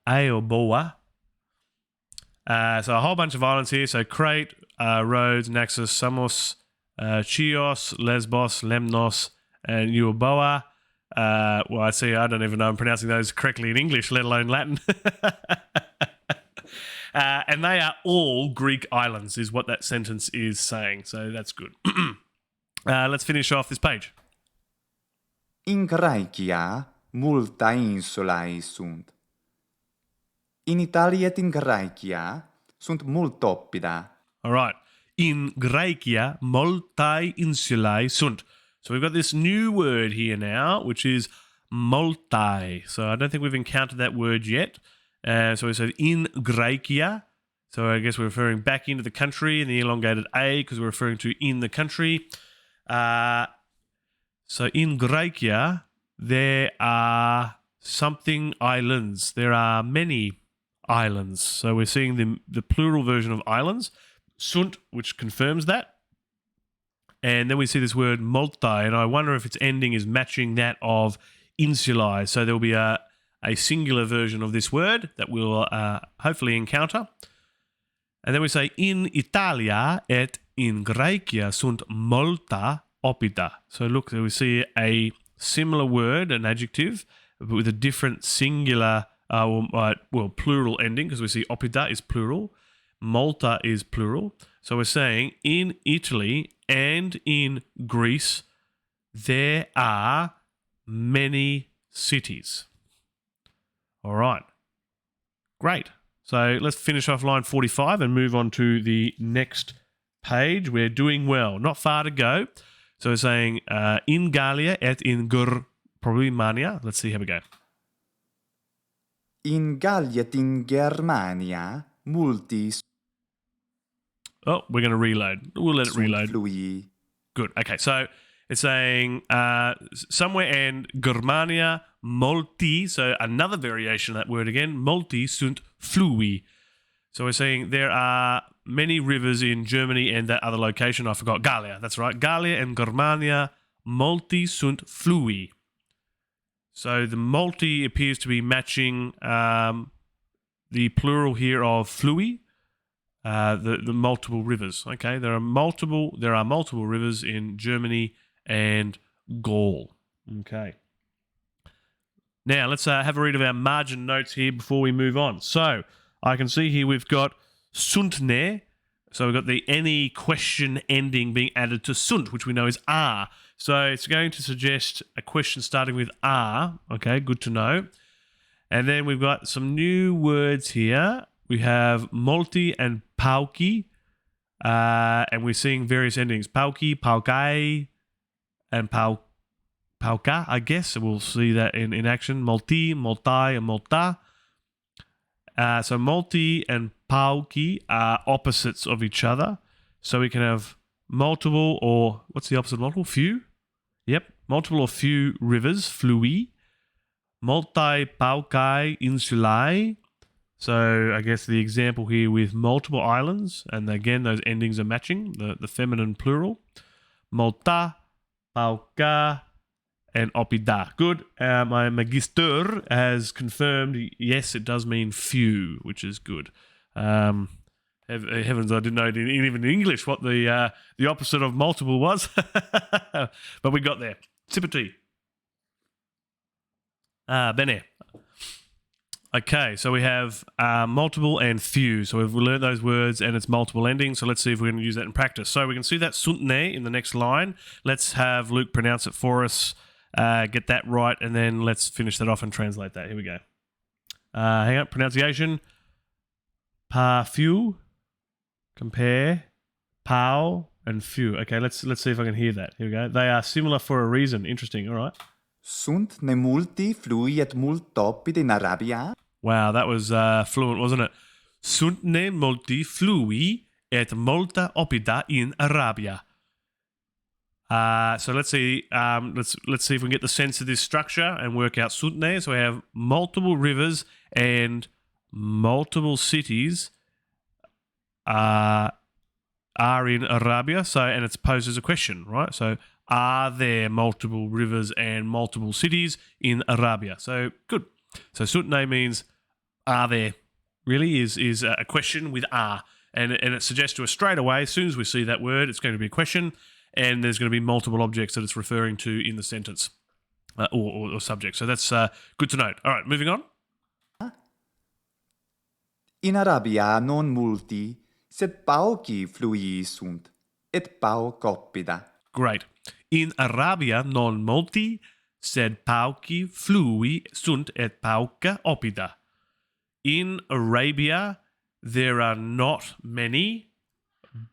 Euboea. So a whole bunch of islands here. So Crete, Rhodes, Naxos, Samos, Chios, Lesbos, Lemnos, and Euboea. Well, I see. I don't even know I'm pronouncing those correctly in English, let alone Latin. And they are all Greek islands, is what that sentence is saying. So that's good. Let's finish off this page. In Graecia multa insulae sunt. In Italia et in Graecia sunt multoppida. All right. In Graecia multae insulae sunt. So we've got this new word here now, which is multae. So I don't think we've encountered that word yet. So we said in Graecia. So I guess we're referring back into the country in the elongated A because we're referring to in the country. So in Graecia, there are something islands. There are many islands. So we're seeing the plural version of islands. Sunt, which confirms that. And then we see this word multi, and I wonder if its ending is matching that of insulae. So there will be a singular version of this word that we'll hopefully encounter. And then we say, in Italia et in Graecia sunt multa oppida. So look, we see a similar word, an adjective, but with a different singular, plural ending, because we see oppida is plural, multa is plural. So we're saying in Italy and in Greece, there are many cities. All right. Great. So let's finish off line 45 and move on to the next page. We're doing well. Not far to go. So we're saying in Gallia et in probably Mania. Let's see how we go. In Gallia et in Germania multi Oh, we're going to reload. We'll let it reload. flui. Good. Okay, so it's saying somewhere in Germania, multi, so another variation of that word again, multi sunt flui. So we're saying there are many rivers in Germany and that other location, I forgot, Gallia, that's right. Gallia and Germania, multi sunt flui. So the multi appears to be matching the plural here of flui. The multiple rivers. Okay, there are multiple rivers in Germany and Gaul. Okay. Now let's have a read of our margin notes here before we move on. So I can see here we've got suntne. So we've got the any question ending being added to sunt, which we know is are. So it's going to suggest a question starting with are. Okay, good to know. And then we've got some new words here. We have multi and pauci, and we're seeing various endings. Pauci, paukai, and pauka, I guess. So we'll see that in action. Multi, multi, and multa. So multi and pauci are opposites of each other. So we can have multiple or, what's the opposite of multiple? Few? Yep, multiple or few rivers, flui. Multi paukai insulae. So I guess the example here with multiple islands, and again, those endings are matching, the feminine plural. Multa, pauka, and oppida. Good. My magister has confirmed, yes, it does mean few, which is good. Heavens, I didn't know even in English what the opposite of multiple was. But we got there. Sip of tea. Bene. Okay, so we have multiple and few. So we've learned those words and it's multiple endings. So let's see if we can use that in practice. So we can see that suntne in the next line. Let's have Luke pronounce it for us, get that right, and then let's finish that off and translate that. Here we go. Hang on, pronunciation. Pa-few, compare, pow, and few. Okay, let's see if I can hear that. Here we go. They are similar for a reason. Interesting, all right. Sunt ne multi flui et multopid in Arabia? Wow, that was fluent, wasn't it? Sunt ne multi flui et multa opida in Arabia. So let's see. Let's see if we can get the sense of this structure and work out suntne. So we have multiple rivers and multiple cities are in Arabia. So and it's posed as a question, right? So are there multiple rivers and multiple cities in Arabia? So good. So suntne means are there? Really is a question with are, and it suggests to us straight away as soon as we see that word, it's going to be a question. And there's going to be multiple objects that it's referring to in the sentence or subject. So that's good to note. All right, moving on. In Arabia non multi, sed pauci flui sunt, et paucopida. Great. In Arabia non multi, sed pauci flui sunt et pauca opida. In Arabia, there are not many,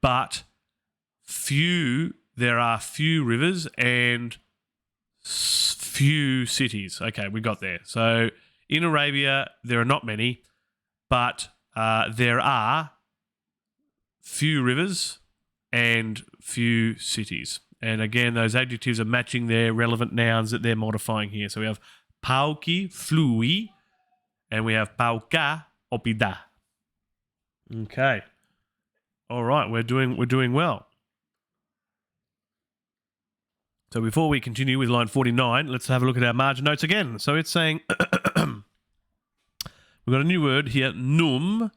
but there are few rivers and few cities. Okay, we got there. So in Arabia, there are not many, but there are few rivers and few cities. And again, those adjectives are matching their relevant nouns that they're modifying here. So we have pauci flui and we have pauca opida. Okay. All right, we're doing well. So before we continue with line 49, let's have a look at our margin notes again. So it's saying, we've got a new word here, num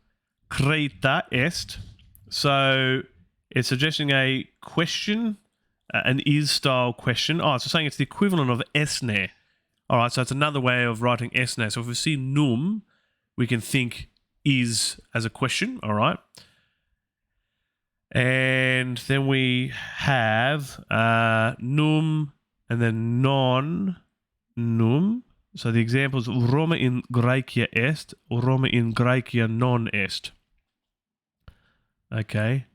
creta est. So it's suggesting a question, an is-style question. Oh, it's saying it's the equivalent of esne. All right, so it's another way of writing esne. So if we see num, we can think is as a question, all right? And then we have num and then non num. So the examples, Roma in Graecia est, Roma in Graecia non est. Okay.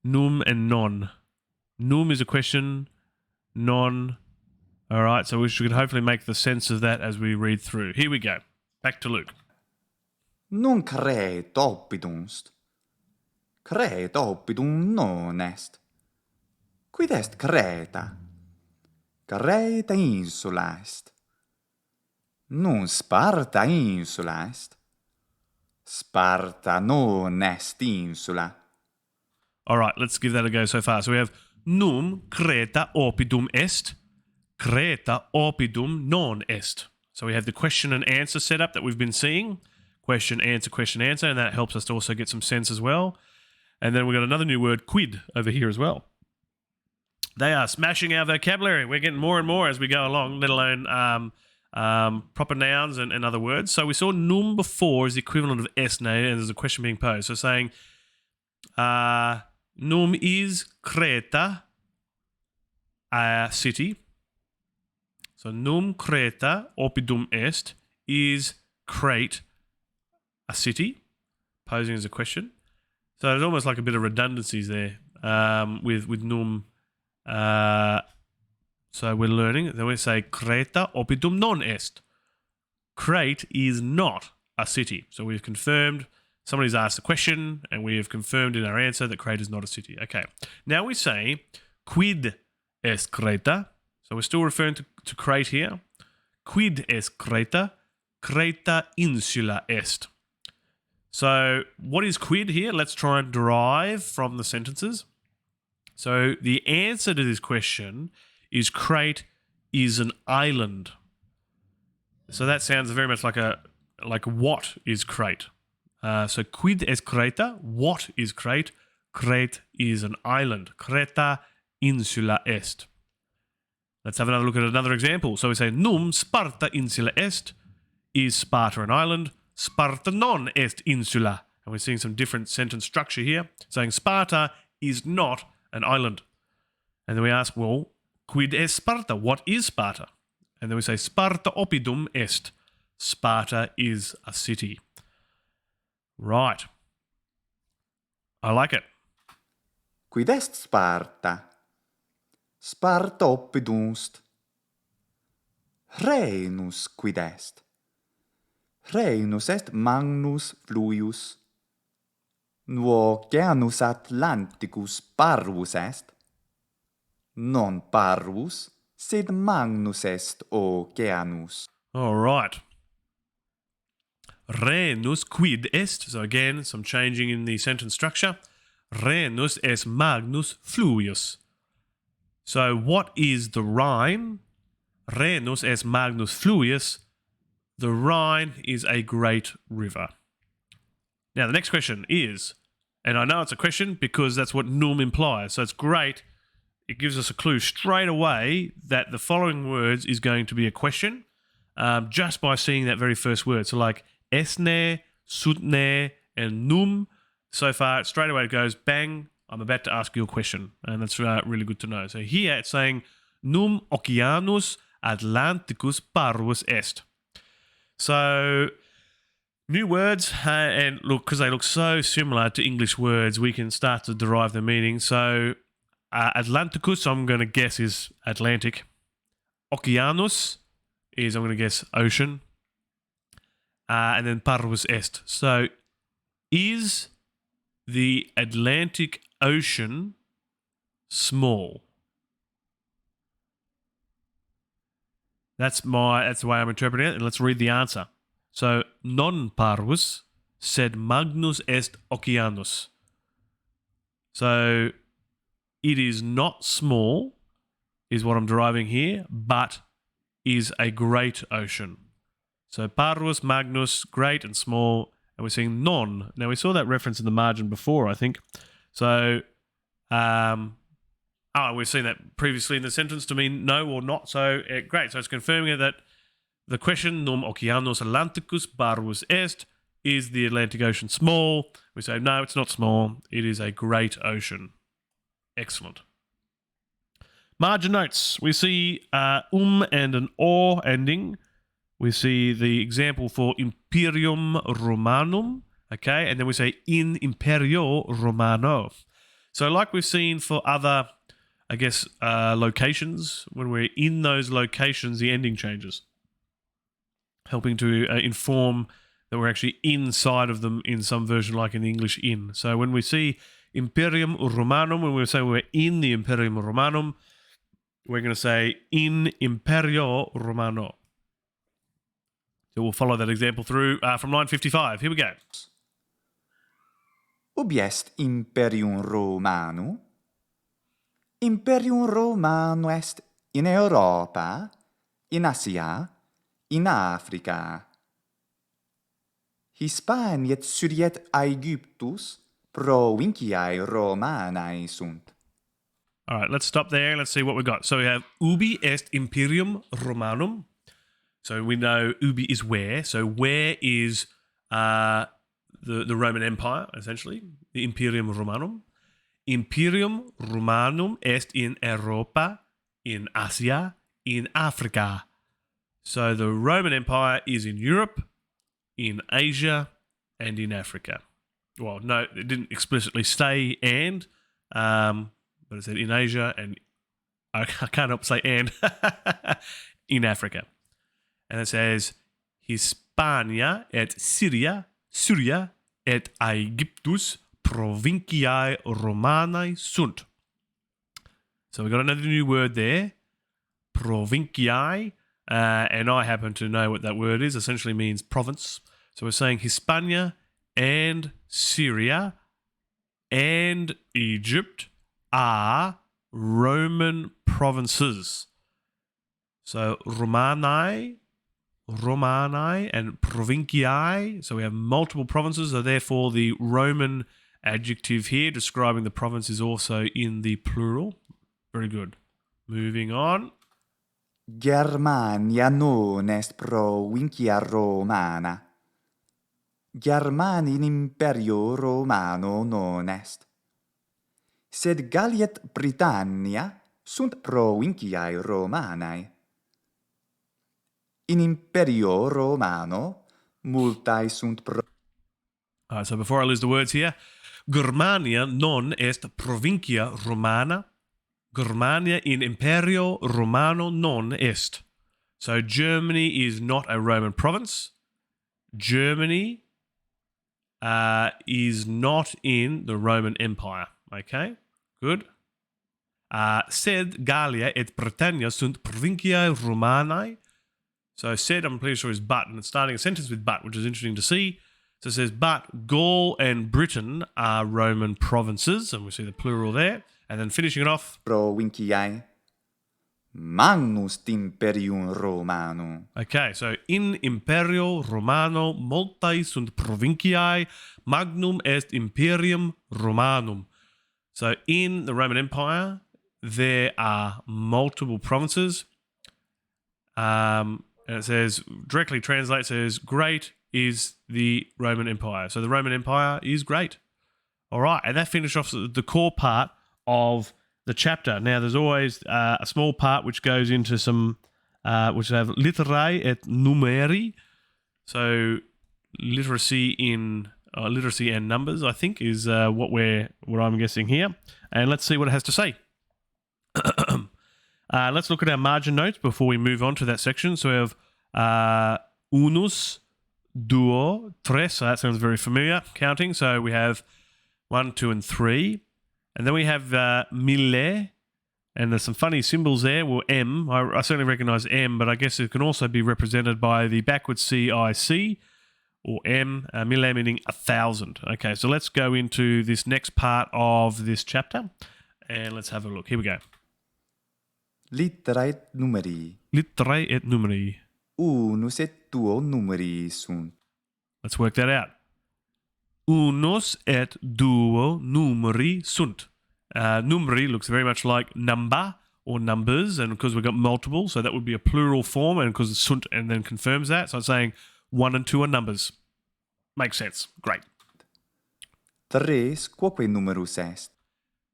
Num and non. Num is a question, non. All right, so we should hopefully make the sense of that as we read through. Here we go. Back to Luke. Non cret oppidunt. Creta oppidum non est. Quid est Creta? Creta insula est. Non Sparta insula est. Sparta non est insula. All right, let's give that a go so far. So we have num Creta oppidum est. Creta oppidum non est. So we have the question and answer setup that we've been seeing. Question, answer, and that helps us to also get some sense as well. And then we've got another new word, quid, over here as well. They are smashing our vocabulary. We're getting more and more as we go along, let alone proper nouns and other words. So we saw num before is the equivalent of esne, and there's a question being posed. So saying num is Creta a city. So num Creta oppidum est is Crete a city, posing as a question. So there's almost like a bit of redundancies there with num. So we're learning. Then we say Creta oppidum non est. Crete is not a city. So we've confirmed, somebody's asked a question, and we have confirmed in our answer that Crete is not a city. Okay. Now we say quid est Creta. So we're still referring to Crete here. Quid est Creta? Creta insula est. So what is quid here? Let's try and derive from the sentences. So the answer to this question is Crete is an island. So that sounds very much like what is Crete? So quid est Creta? What is Crete? Crete is an island. Creta insula est. Let's have another look at another example. So we say num Sparta insula est. Is Sparta an island? Sparta non est insula. And we're seeing some different sentence structure here, saying Sparta is not an island. And then we ask, well, quid est Sparta? What is Sparta? And then we say Sparta oppidum est. Sparta is a city. Right. I like it. Quid est Sparta? Sparta oppidum est. Rhenus quid est? Rhenus est magnus fluius. Oceanus Atlanticus parvus est. Non parvus, sed magnus est oceanus. All right. Rhenus quid est. So again, some changing in the sentence structure. Rhenus est magnus fluvius. So what is the Rhine? Rhenus est magnus fluvius. The Rhine is a great river. Now the next question is, and I know it's a question because that's what num implies, so it's great. It gives us a clue straight away that the following words is going to be a question just by seeing that very first word. So like esne, sutne, and num. So far, straight away it goes, bang, I'm about to ask you a question. And that's really good to know. So here it's saying, num oceanus Atlanticus parvus est. So new words, and look, because they look so similar to English words, we can start to derive the meaning. So Atlanticus, I'm going to guess, is Atlantic. Oceanus is, I'm going to guess, ocean. And then parvus est. So is the Atlantic Ocean small? That's the way I'm interpreting it. And let's read the answer. So non parvus, sed magnus est oceanus. So it is not small, is what I'm deriving here, but is a great ocean. So parvus, magnus, great and small, and we're seeing non. Now we saw that reference in the margin before, I think. So, we've seen that previously in the sentence to mean no or not. So great. So it's confirming that the question num oceanus Atlanticus parvus est, is the Atlantic Ocean small? We say no, it's not small. It is a great ocean. Excellent. Margin notes. We see and an or ending. We see the example for Imperium Romanum, okay, and then we say in Imperio Romano. So like we've seen for other, I guess, locations, when we're in those locations, the ending changes, helping to inform that we're actually inside of them in some version, like in the English in. So when we see Imperium Romanum, when we say we're in the Imperium Romanum, we're going to say in Imperio Romano. So we'll follow that example through from line 55. Here we go. Ubi est Imperium Romanum? Imperium Romanum est in Europa, in Asia, in Africa. Hispaniet suriet Aegyptus provinciae Romanae sunt. All right, let's stop there. Let's see what we got. So we have ubi est Imperium Romanum. So we know ubi is where. So where is the Roman Empire, essentially, the Imperium Romanum. Imperium Romanum est in Europa, in Asia, in Africa. So the Roman Empire is in Europe, in Asia, and in Africa. Well, no, it didn't explicitly say and, but it said in Asia, and I can't help but say and, in Africa. And it says Hispania et Syria et Aegyptus provinciae Romanae sunt. So we've got another new word there, provinciae, and I happen to know what that word is. Essentially means province. So we're saying Hispania and Syria and Egypt are Roman provinces. So Romanae and provinciae. So we have multiple provinces. So therefore the Roman adjective here describing the province is also in the plural. Very good. Moving on. Germania non est provincia Romana. Germani in imperio Romano non est. Sed Gallia et Britannia sunt provinciae Romanae. In imperio Romano multae sunt All right, so before I lose the words here, Germania non est provincia Romana. Germania in imperio Romano non est. So Germany is not a Roman province. Germany is not in the Roman Empire. Okay, good. Sed Gallia et Britannia sunt provinciae Romanae. So said, I'm pretty sure, is but, and it's starting a sentence with but, which is interesting to see. So it says, but Gaul and Britain are Roman provinces, and we see the plural there. And then finishing it off, provinciae. Magnus imperium Romanum. okay, so in Imperio Romano multae sunt provinciae, magnum est imperium Romanum. So in the Roman Empire, there are multiple provinces. And it says, directly translates, says, great is the Roman Empire. So the Roman Empire is great. All right, and that finished off the core part of the chapter. Now, there's always a small part which goes into some, which have literae et numeri. So literacy and numbers, I think, is what I'm guessing here. And let's see what it has to say. Let's look at our margin notes before we move on to that section. So we have unus, duo, tres. So that sounds very familiar, counting. So we have 1, 2, and 3. And then we have mille, and there's some funny symbols there. Well, M, I certainly recognize M, but I guess it can also be represented by the backwards CIC, or M, mille meaning 1,000. Okay, so let's go into this next part of this chapter, and let's have a look. Here we go. Litterae et numeri. Literae et numeri. Unus et duo numeri sunt. Let's work that out. Unus et duo numeri sunt. Numeri looks very much like number or numbers, and because we've got multiple, so that would be a plural form, and because it's sunt and then confirms that, so it's saying 1 and 2 are numbers. Makes sense. Great. Tres quoque numerus est.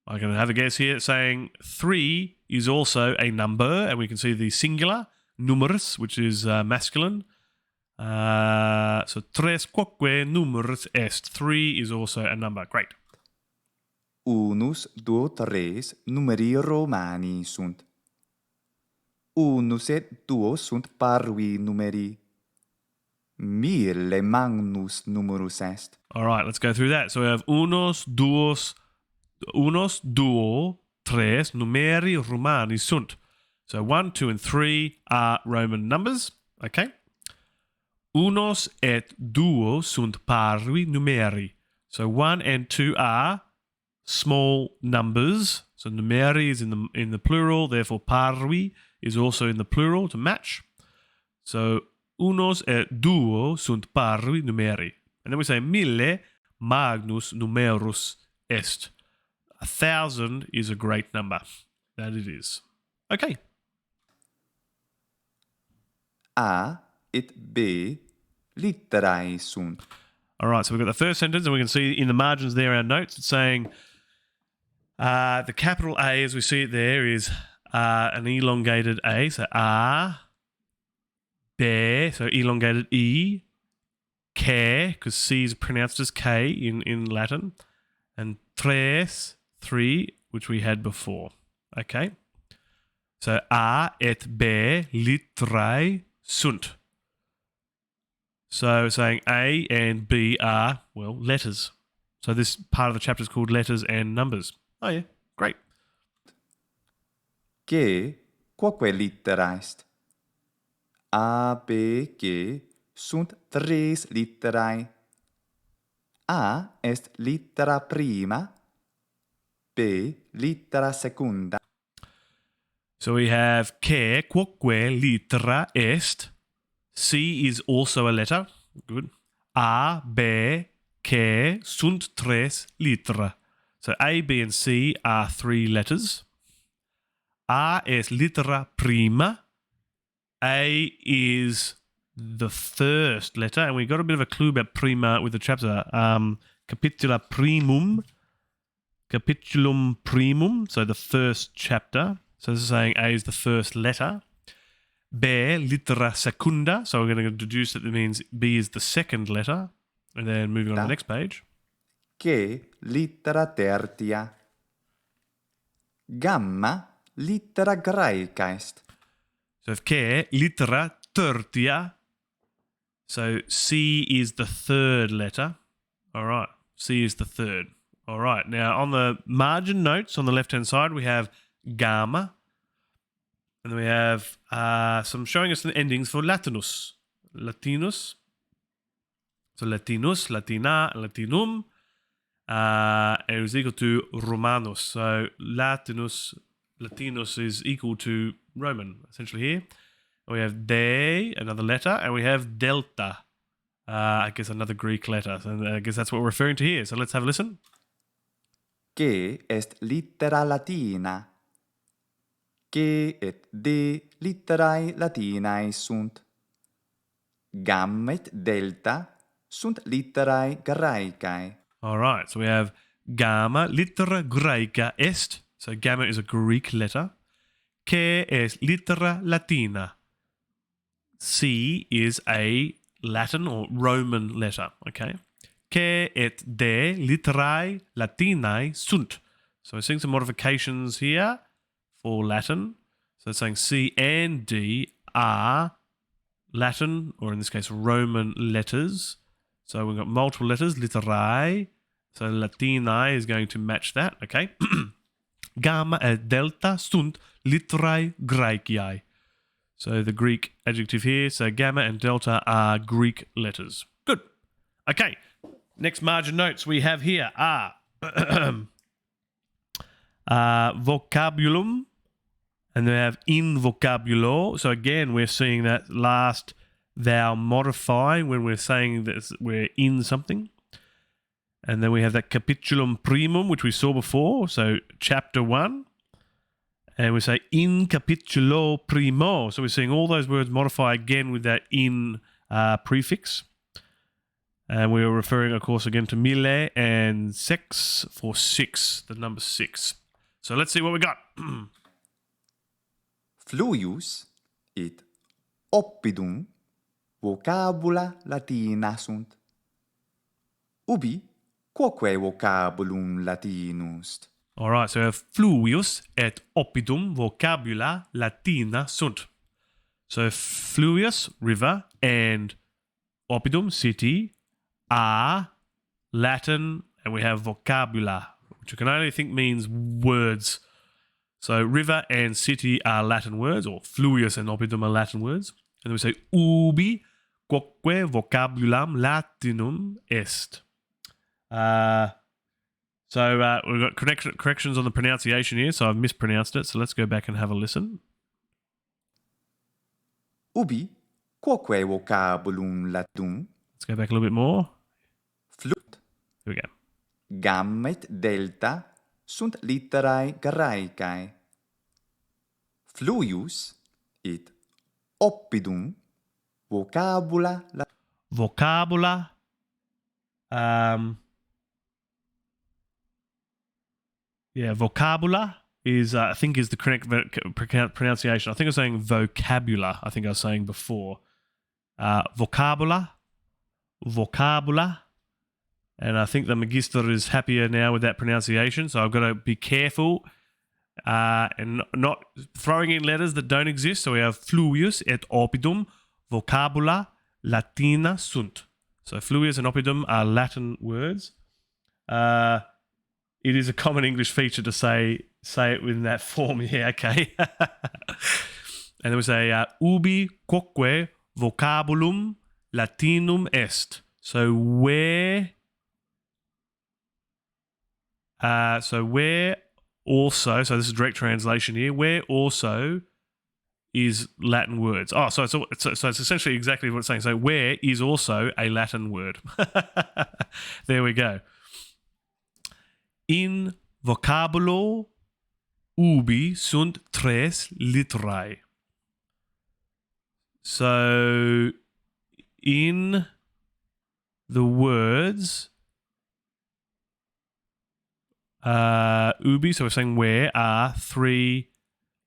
I can have a guess here saying 3 is also a number, and we can see the singular, numerus, which is masculine. So tres quoque numerus est. 3 is also a number. Great. Unus, duo, tres numeri Romani sunt. Unus et duo sunt parvi numeri. Mille magnus numerus est. All right, let's go through that. So we have unos, duo, tres numeri Romani sunt. So 1, 2, and 3 are Roman numbers. Okay. Unos et duo sunt parvi numeri. So 1 and 2 are small numbers. So numeri is in the plural, therefore parvi is also in the plural to match. So unos et duo sunt parvi numeri. And then we say mille magnus numerus est. 1,000 is a great number. That it is. Okay. A et B litterae sunt. All right, so we've got the first sentence, and we can see in the margins there our notes. It's saying the capital A, as we see it there, is an elongated A. So A, B, so elongated E, K, because C is pronounced as K in Latin, and tres, 3, which we had before. Okay? So A et B litterae sunt. So saying A and B are, well, letters. So this part of the chapter is called letters and numbers. Oh yeah, great. G quoque littera est. A, B, G sunt tres litterae. A est littera prima, B littera secunda. So we have que quoque littera est. C is also a letter. Good. A, B, que sunt tres littera. So A, B, and C are 3 letters. A es littera prima. A is the first letter, and we got a bit of a clue about prima with the chapter. Capitulum primum, so the first chapter. So this is saying A is the first letter. B, littera secunda, so we're going to deduce that it means B is the second letter. And then moving on to the next page. Che littera tertia. Gamma littera graeca est. So if che littera tertia, so C is the third letter. All right, C is the third. All right, now on the margin notes on the left-hand side, we have gamma. And then we have some showing us the endings for Latinus. Latinus. So Latinus, Latina, Latinum. It is equal to Romanus. So Latinus is equal to Roman, essentially here. And we have de, another letter, and we have delta. I guess another Greek letter. So I guess that's what we're referring to here. So let's have a listen. Che est littera latina. Che et de litterae latinae sunt. Gamma et delta sunt litterae graecae. All right, so we have gamma, littera graeca est. So gamma is a Greek letter. Che est littera latina. C is a Latin or Roman letter, okay? Che et de litterae latinae sunt. So we're seeing some modifications here for Latin. So it's saying C and D are Latin, or in this case, Roman letters. So we've got multiple letters, litterae. So latinae is going to match that, okay? Gamma et delta sunt litterae graeciae. So the Greek adjective here, so gamma and delta are Greek letters. Good. Okay, next margin notes we have here are vocabulum, and then we have in vocabulo. So again, we're seeing that last vowel modify when we're saying that we're in something. And then we have that capitulum primum, which we saw before, so chapter 1. And we say in capitulo primo. So we're seeing all those words modify again with that in prefix. And we are referring, of course, again to mille and sex for 6, the number 6. So let's see what we got. Fluius et oppidum vocabula latina sunt. Ubi quoque vocabulum latinus. All right, so we have fluvius et oppidum vocabula latina sunt. So fluvius, river, and oppidum, city, are Latin, and we have vocabula, which you can only think means words. So river and city are Latin words, or fluvius and oppidum are Latin words. And then we say ubi quoque vocabulam latinum est. So we've got corrections on the pronunciation here, so I've mispronounced it. So let's go back and have a listen. Ubi quoque vocabulum latinum. Let's go back a little bit more. Flut. Here we go. Gamma et delta sunt litterae graecae. Fluius et oppidum vocabula Vocabula. Vocabula is, I think, is the correct pronunciation. I think I was saying vocabula. I think I was saying before. Vocabula. And I think the Magister is happier now with that pronunciation. So I've got to be careful and not throwing in letters that don't exist. So we have fluvius et oppidum vocabula latina sunt. So fluvius and oppidum are Latin words. It is a common English feature to say it in that form. Yeah, okay. And then we say ubi quoque vocabulum latinum est. So where also, so this is direct translation here, where also is Latin words. Oh, so it's essentially exactly what it's saying. So where is also a Latin word. There we go. In vocabulo ubi sunt tres litterae. So in the words ubi, so we're saying where are three.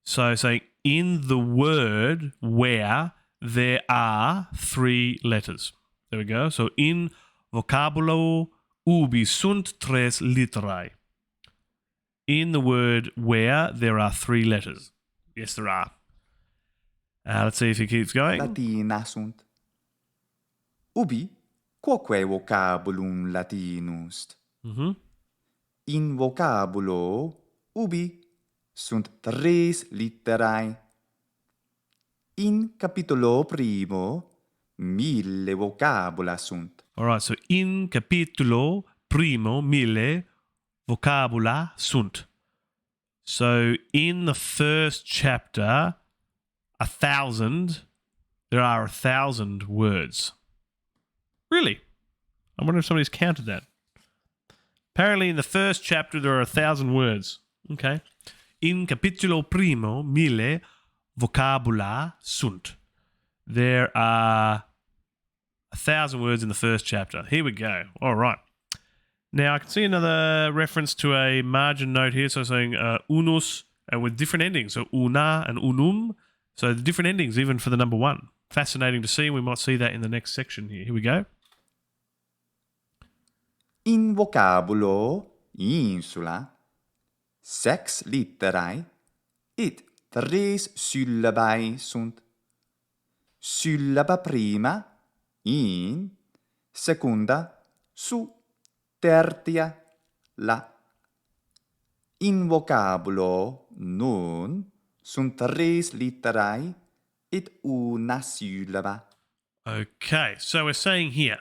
So saying in the word where there are three letters. There we go. So in vocabulo ubi sunt tres literae. In the word where there are three letters. Yes, there are. Let's see if he keeps going. Latina sunt. Ubi quoque vocabulum latinus. Mm-hmm. In vocabulo ubi sunt tres litterae. In capitulo primo 1000 vocabula sunt. All right, so in capitulo primo 1000 vocabula sunt. So in the first chapter, 1,000, there are 1,000 words. Really? I wonder if somebody's counted that. Apparently in the first chapter there are 1,000 words. Okay. In capitulo primo 1000 vocabula sunt. There are 1,000 words in the first chapter. Here we go. All right. Now I can see another reference to a margin note here. So saying unus with different endings. So una and unum. So the different endings even for the number one. Fascinating to see. We might see that in the next section here. Here we go. In vocabulo insula 6 litterae et 3 syllabae sunt. Syllaba prima in, secunda su, tertia la. In vocabulo non sunt 3 litterae et una syllaba. Okay, so we're saying here,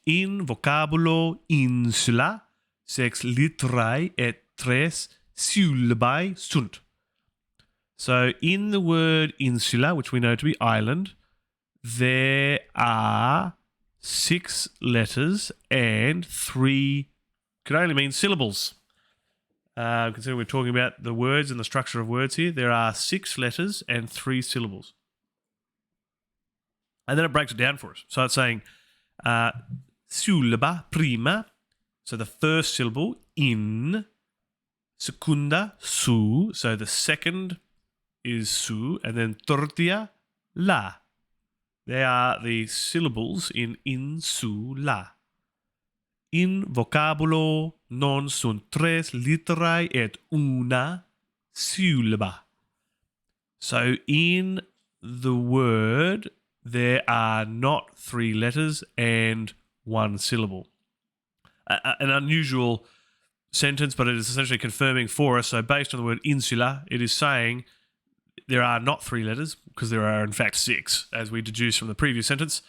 in vocabulo insula, 6 litterae et 3 syllabae sunt. So in the word insula, which we know to be island, there are 6 letters and 3 could only mean syllables. Considering we're talking about the words and the structure of words here, there are 6 letters and 3 syllables. And then it breaks it down for us. So it's saying syllaba prima, so the first syllable, in, secunda, su, so the second is su, and then tertia, la. They are the syllables in insula. In vocabulo non sunt 3 litterae et una syllaba. So in the word there are not 3 letters and 1 syllable. An unusual sentence, but it is essentially confirming for us. So based on the word insula, it is saying there are not 3 letters because there are in fact 6, as we deduced from the previous sentence.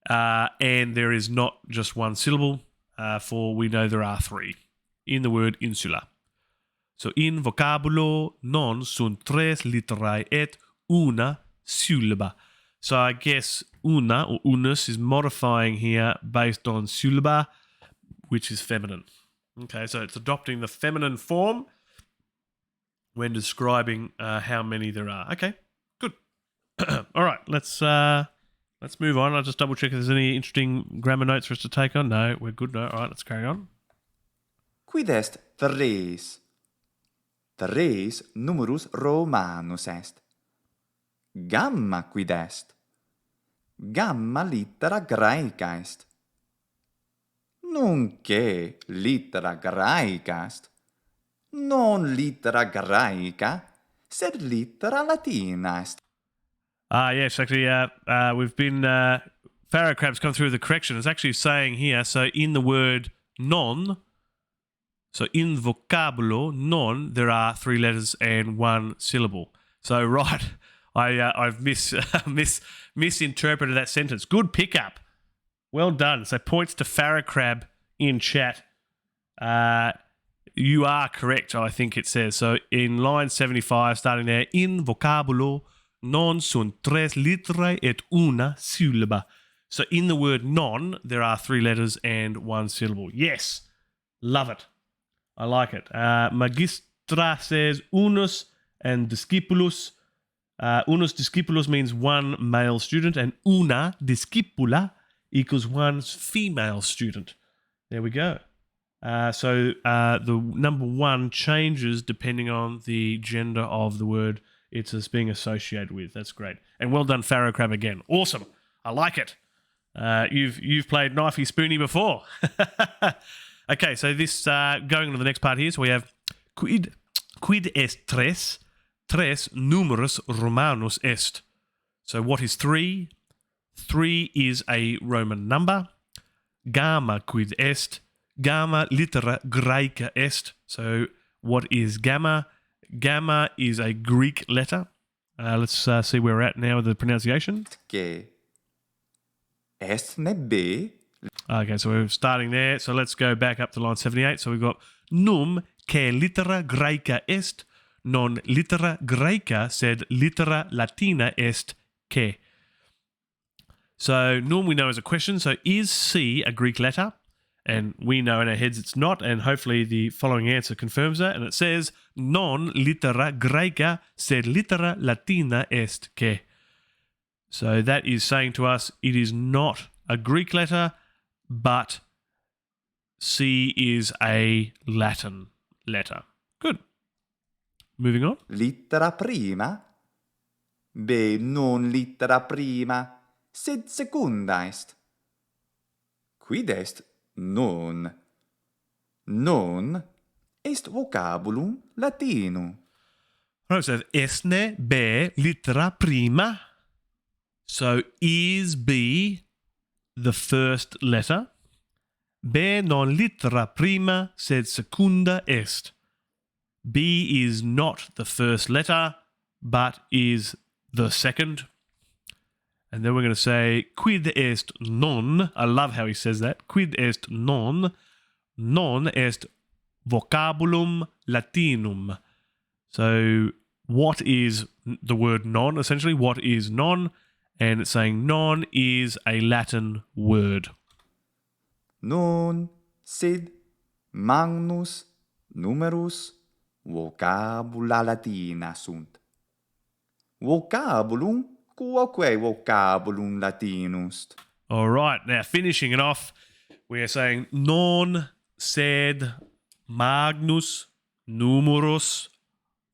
And there is not just 1 syllable, for we know there are 3 in the word insula. So in vocabulo non sunt 3 litterae et una syllaba. So I guess una or unus is modifying here based on syllaba, which is feminine. Okay, so it's adopting the feminine form when describing how many there are. Okay, good. All right, let's move on. I'll just double check if there's any interesting grammar notes for us to take on. No, we're good. No, all right, let's carry on. Quid est 3? 3 numerus Romanus est. Gamma quid est? Gamma littera Graeca est. Nunc littera Graeca est. Non littera Graeca, sed littera Latina est. Yes, actually, we've been... Pharaoh Crab's come through the correction. It's actually saying here, so in the word non, so in vocabulo non, there are 3 letters and 1 syllable. So, right, I've misinterpreted that sentence. Good pickup. Well done. So points to Pharaoh Crab in chat. You are correct, I think it says. So in line 75, starting there, in vocabulo non sunt 3 litterae et una syllaba. So in the word non, there are 3 letters and 1 syllable. Yes, love it. I like it. Magistra says unus and discipulus. Unus discipulus means one male student, and una discipula equals one female student. There we go. So the number one changes depending on the gender of the word it's being associated with. That's great. And well done, Pharaoh Crab, again. Awesome. I like it. You've played Knifey Spoony before. Okay, so this going on to the next part here. So we have quid est tres? Tres numerus Romanus est. So what is 3? 3 is a Roman number. Gamma quid est? Gamma litera Graeca est. So what is gamma? Gamma is a Greek letter. Let's see where we're at now with the pronunciation. Che est nebe. Okay, so we're starting there. So let's go back up to line 78. So we've got num que litera Graeca est, non litera Graeca sed litera Latina est que. So num we know is a question. So is C a Greek letter? And we know in our heads it's not, and hopefully the following answer confirms that. And it says, non litera Graeca sed litera Latina est que. So that is saying to us it is not a Greek letter, but C is a Latin letter. Good. Moving on. Littera prima. B non littera prima, sed secunda est. Quid est non? Non est vocabulum Latinum. Right, so esne B littera prima. So is B the first letter? B non littera prima sed secunda est. B is not the first letter, but is the second. And then we're going to say, quid est non? I love how he says that. Quid est non? Non est vocabulum Latinum. So what is the word non? Essentially, what is non? And it's saying non is a Latin word. Non sed magnus numerus vocabula Latina sunt. Vocabulum quoque vocabulum Latinus. All right, now finishing it off, we are saying non sed magnus numerus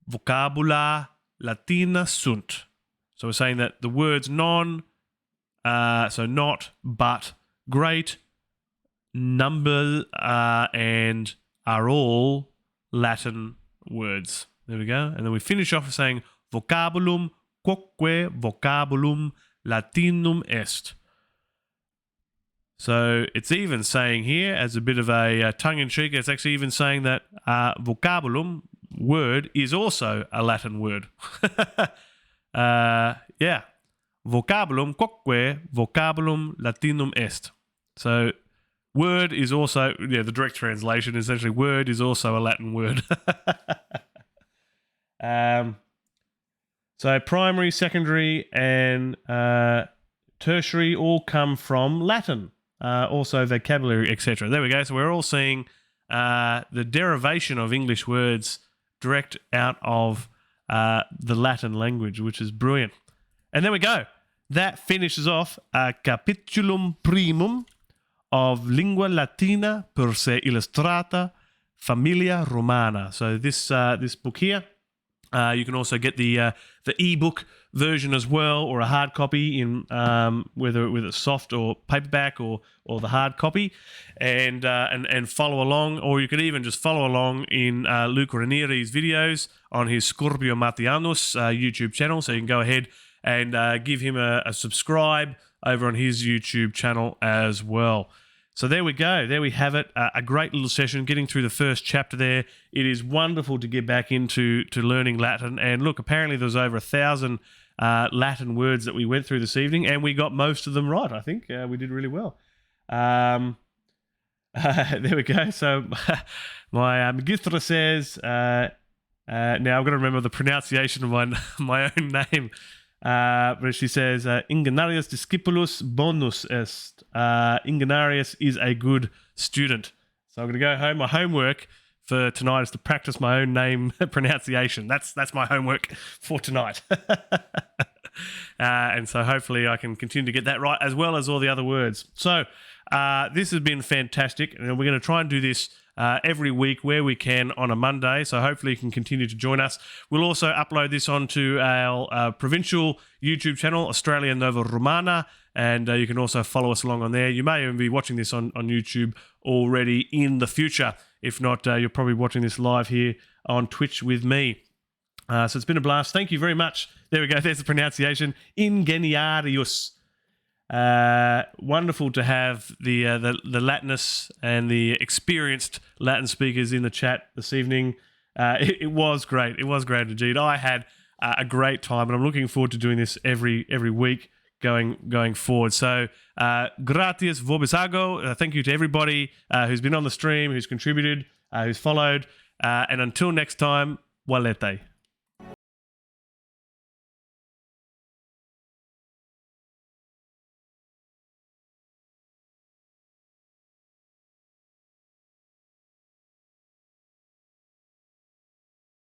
vocabula Latina sunt. So we're saying that the words non, so not, but, great, number, and are all Latin words. There we go. And then we finish off saying vocabulum quoque vocabulum Latinum est. So it's even saying here, as a bit of a tongue-in-cheek, it's actually even saying that vocabulum, word, is also a Latin word. Yeah. Vocabulum quoque vocabulum Latinum est. So word is also, the direct translation is essentially word is also a Latin word. So primary, secondary, and tertiary all come from Latin. Also vocabulary, etc. There we go. So we're all seeing the derivation of English words direct out of the Latin language, which is brilliant. And there we go. That finishes off capitulum primum of Lingua Latina per se Illustrata Familia Romana. So this book here, you can also get the ebook version as well, or a hard copy in whether with a soft or paperback or the hard copy, and follow along, or you could even just follow along in Luca Ranieri's videos on his Scorpio Martianus YouTube channel. So you can go ahead and give him a subscribe over on his YouTube channel as well. So there we go. There we have it. A great little session getting through the first chapter there. It is wonderful to get back into learning Latin. And look, apparently there's over 1,000 Latin words that we went through this evening, and we got most of them right, I think. We did really well. There we go. So my magistra says, now I've got to remember the pronunciation of my own name. But she says, Ingeniarius discipulus bonus est. Ingeniarius is a good student. So I'm going to go home. My homework for tonight is to practice my own name pronunciation. That's my homework for tonight. And so hopefully I can continue to get that right, as well as all the other words. So this has been fantastic, and we're going to try and do this every week where we can on a Monday. So hopefully you can continue to join us. We'll also upload this onto our provincial YouTube channel, Australia Nova Romana, and you can also follow us along on there. You may even be watching this on YouTube already in the future. If not, you're probably watching this live here on Twitch with me. So it's been a blast. Thank you very much. There we go. There's the pronunciation. Ingeniarius. Wonderful to have the Latinus and the experienced Latin speakers in the chat this evening. It was great. It was great indeed. I had a great time, and I'm looking forward to doing this every week going forward. So, gratias vobisago. Thank you to everybody who's been on the stream, who's contributed, who's followed, and until next time, walete.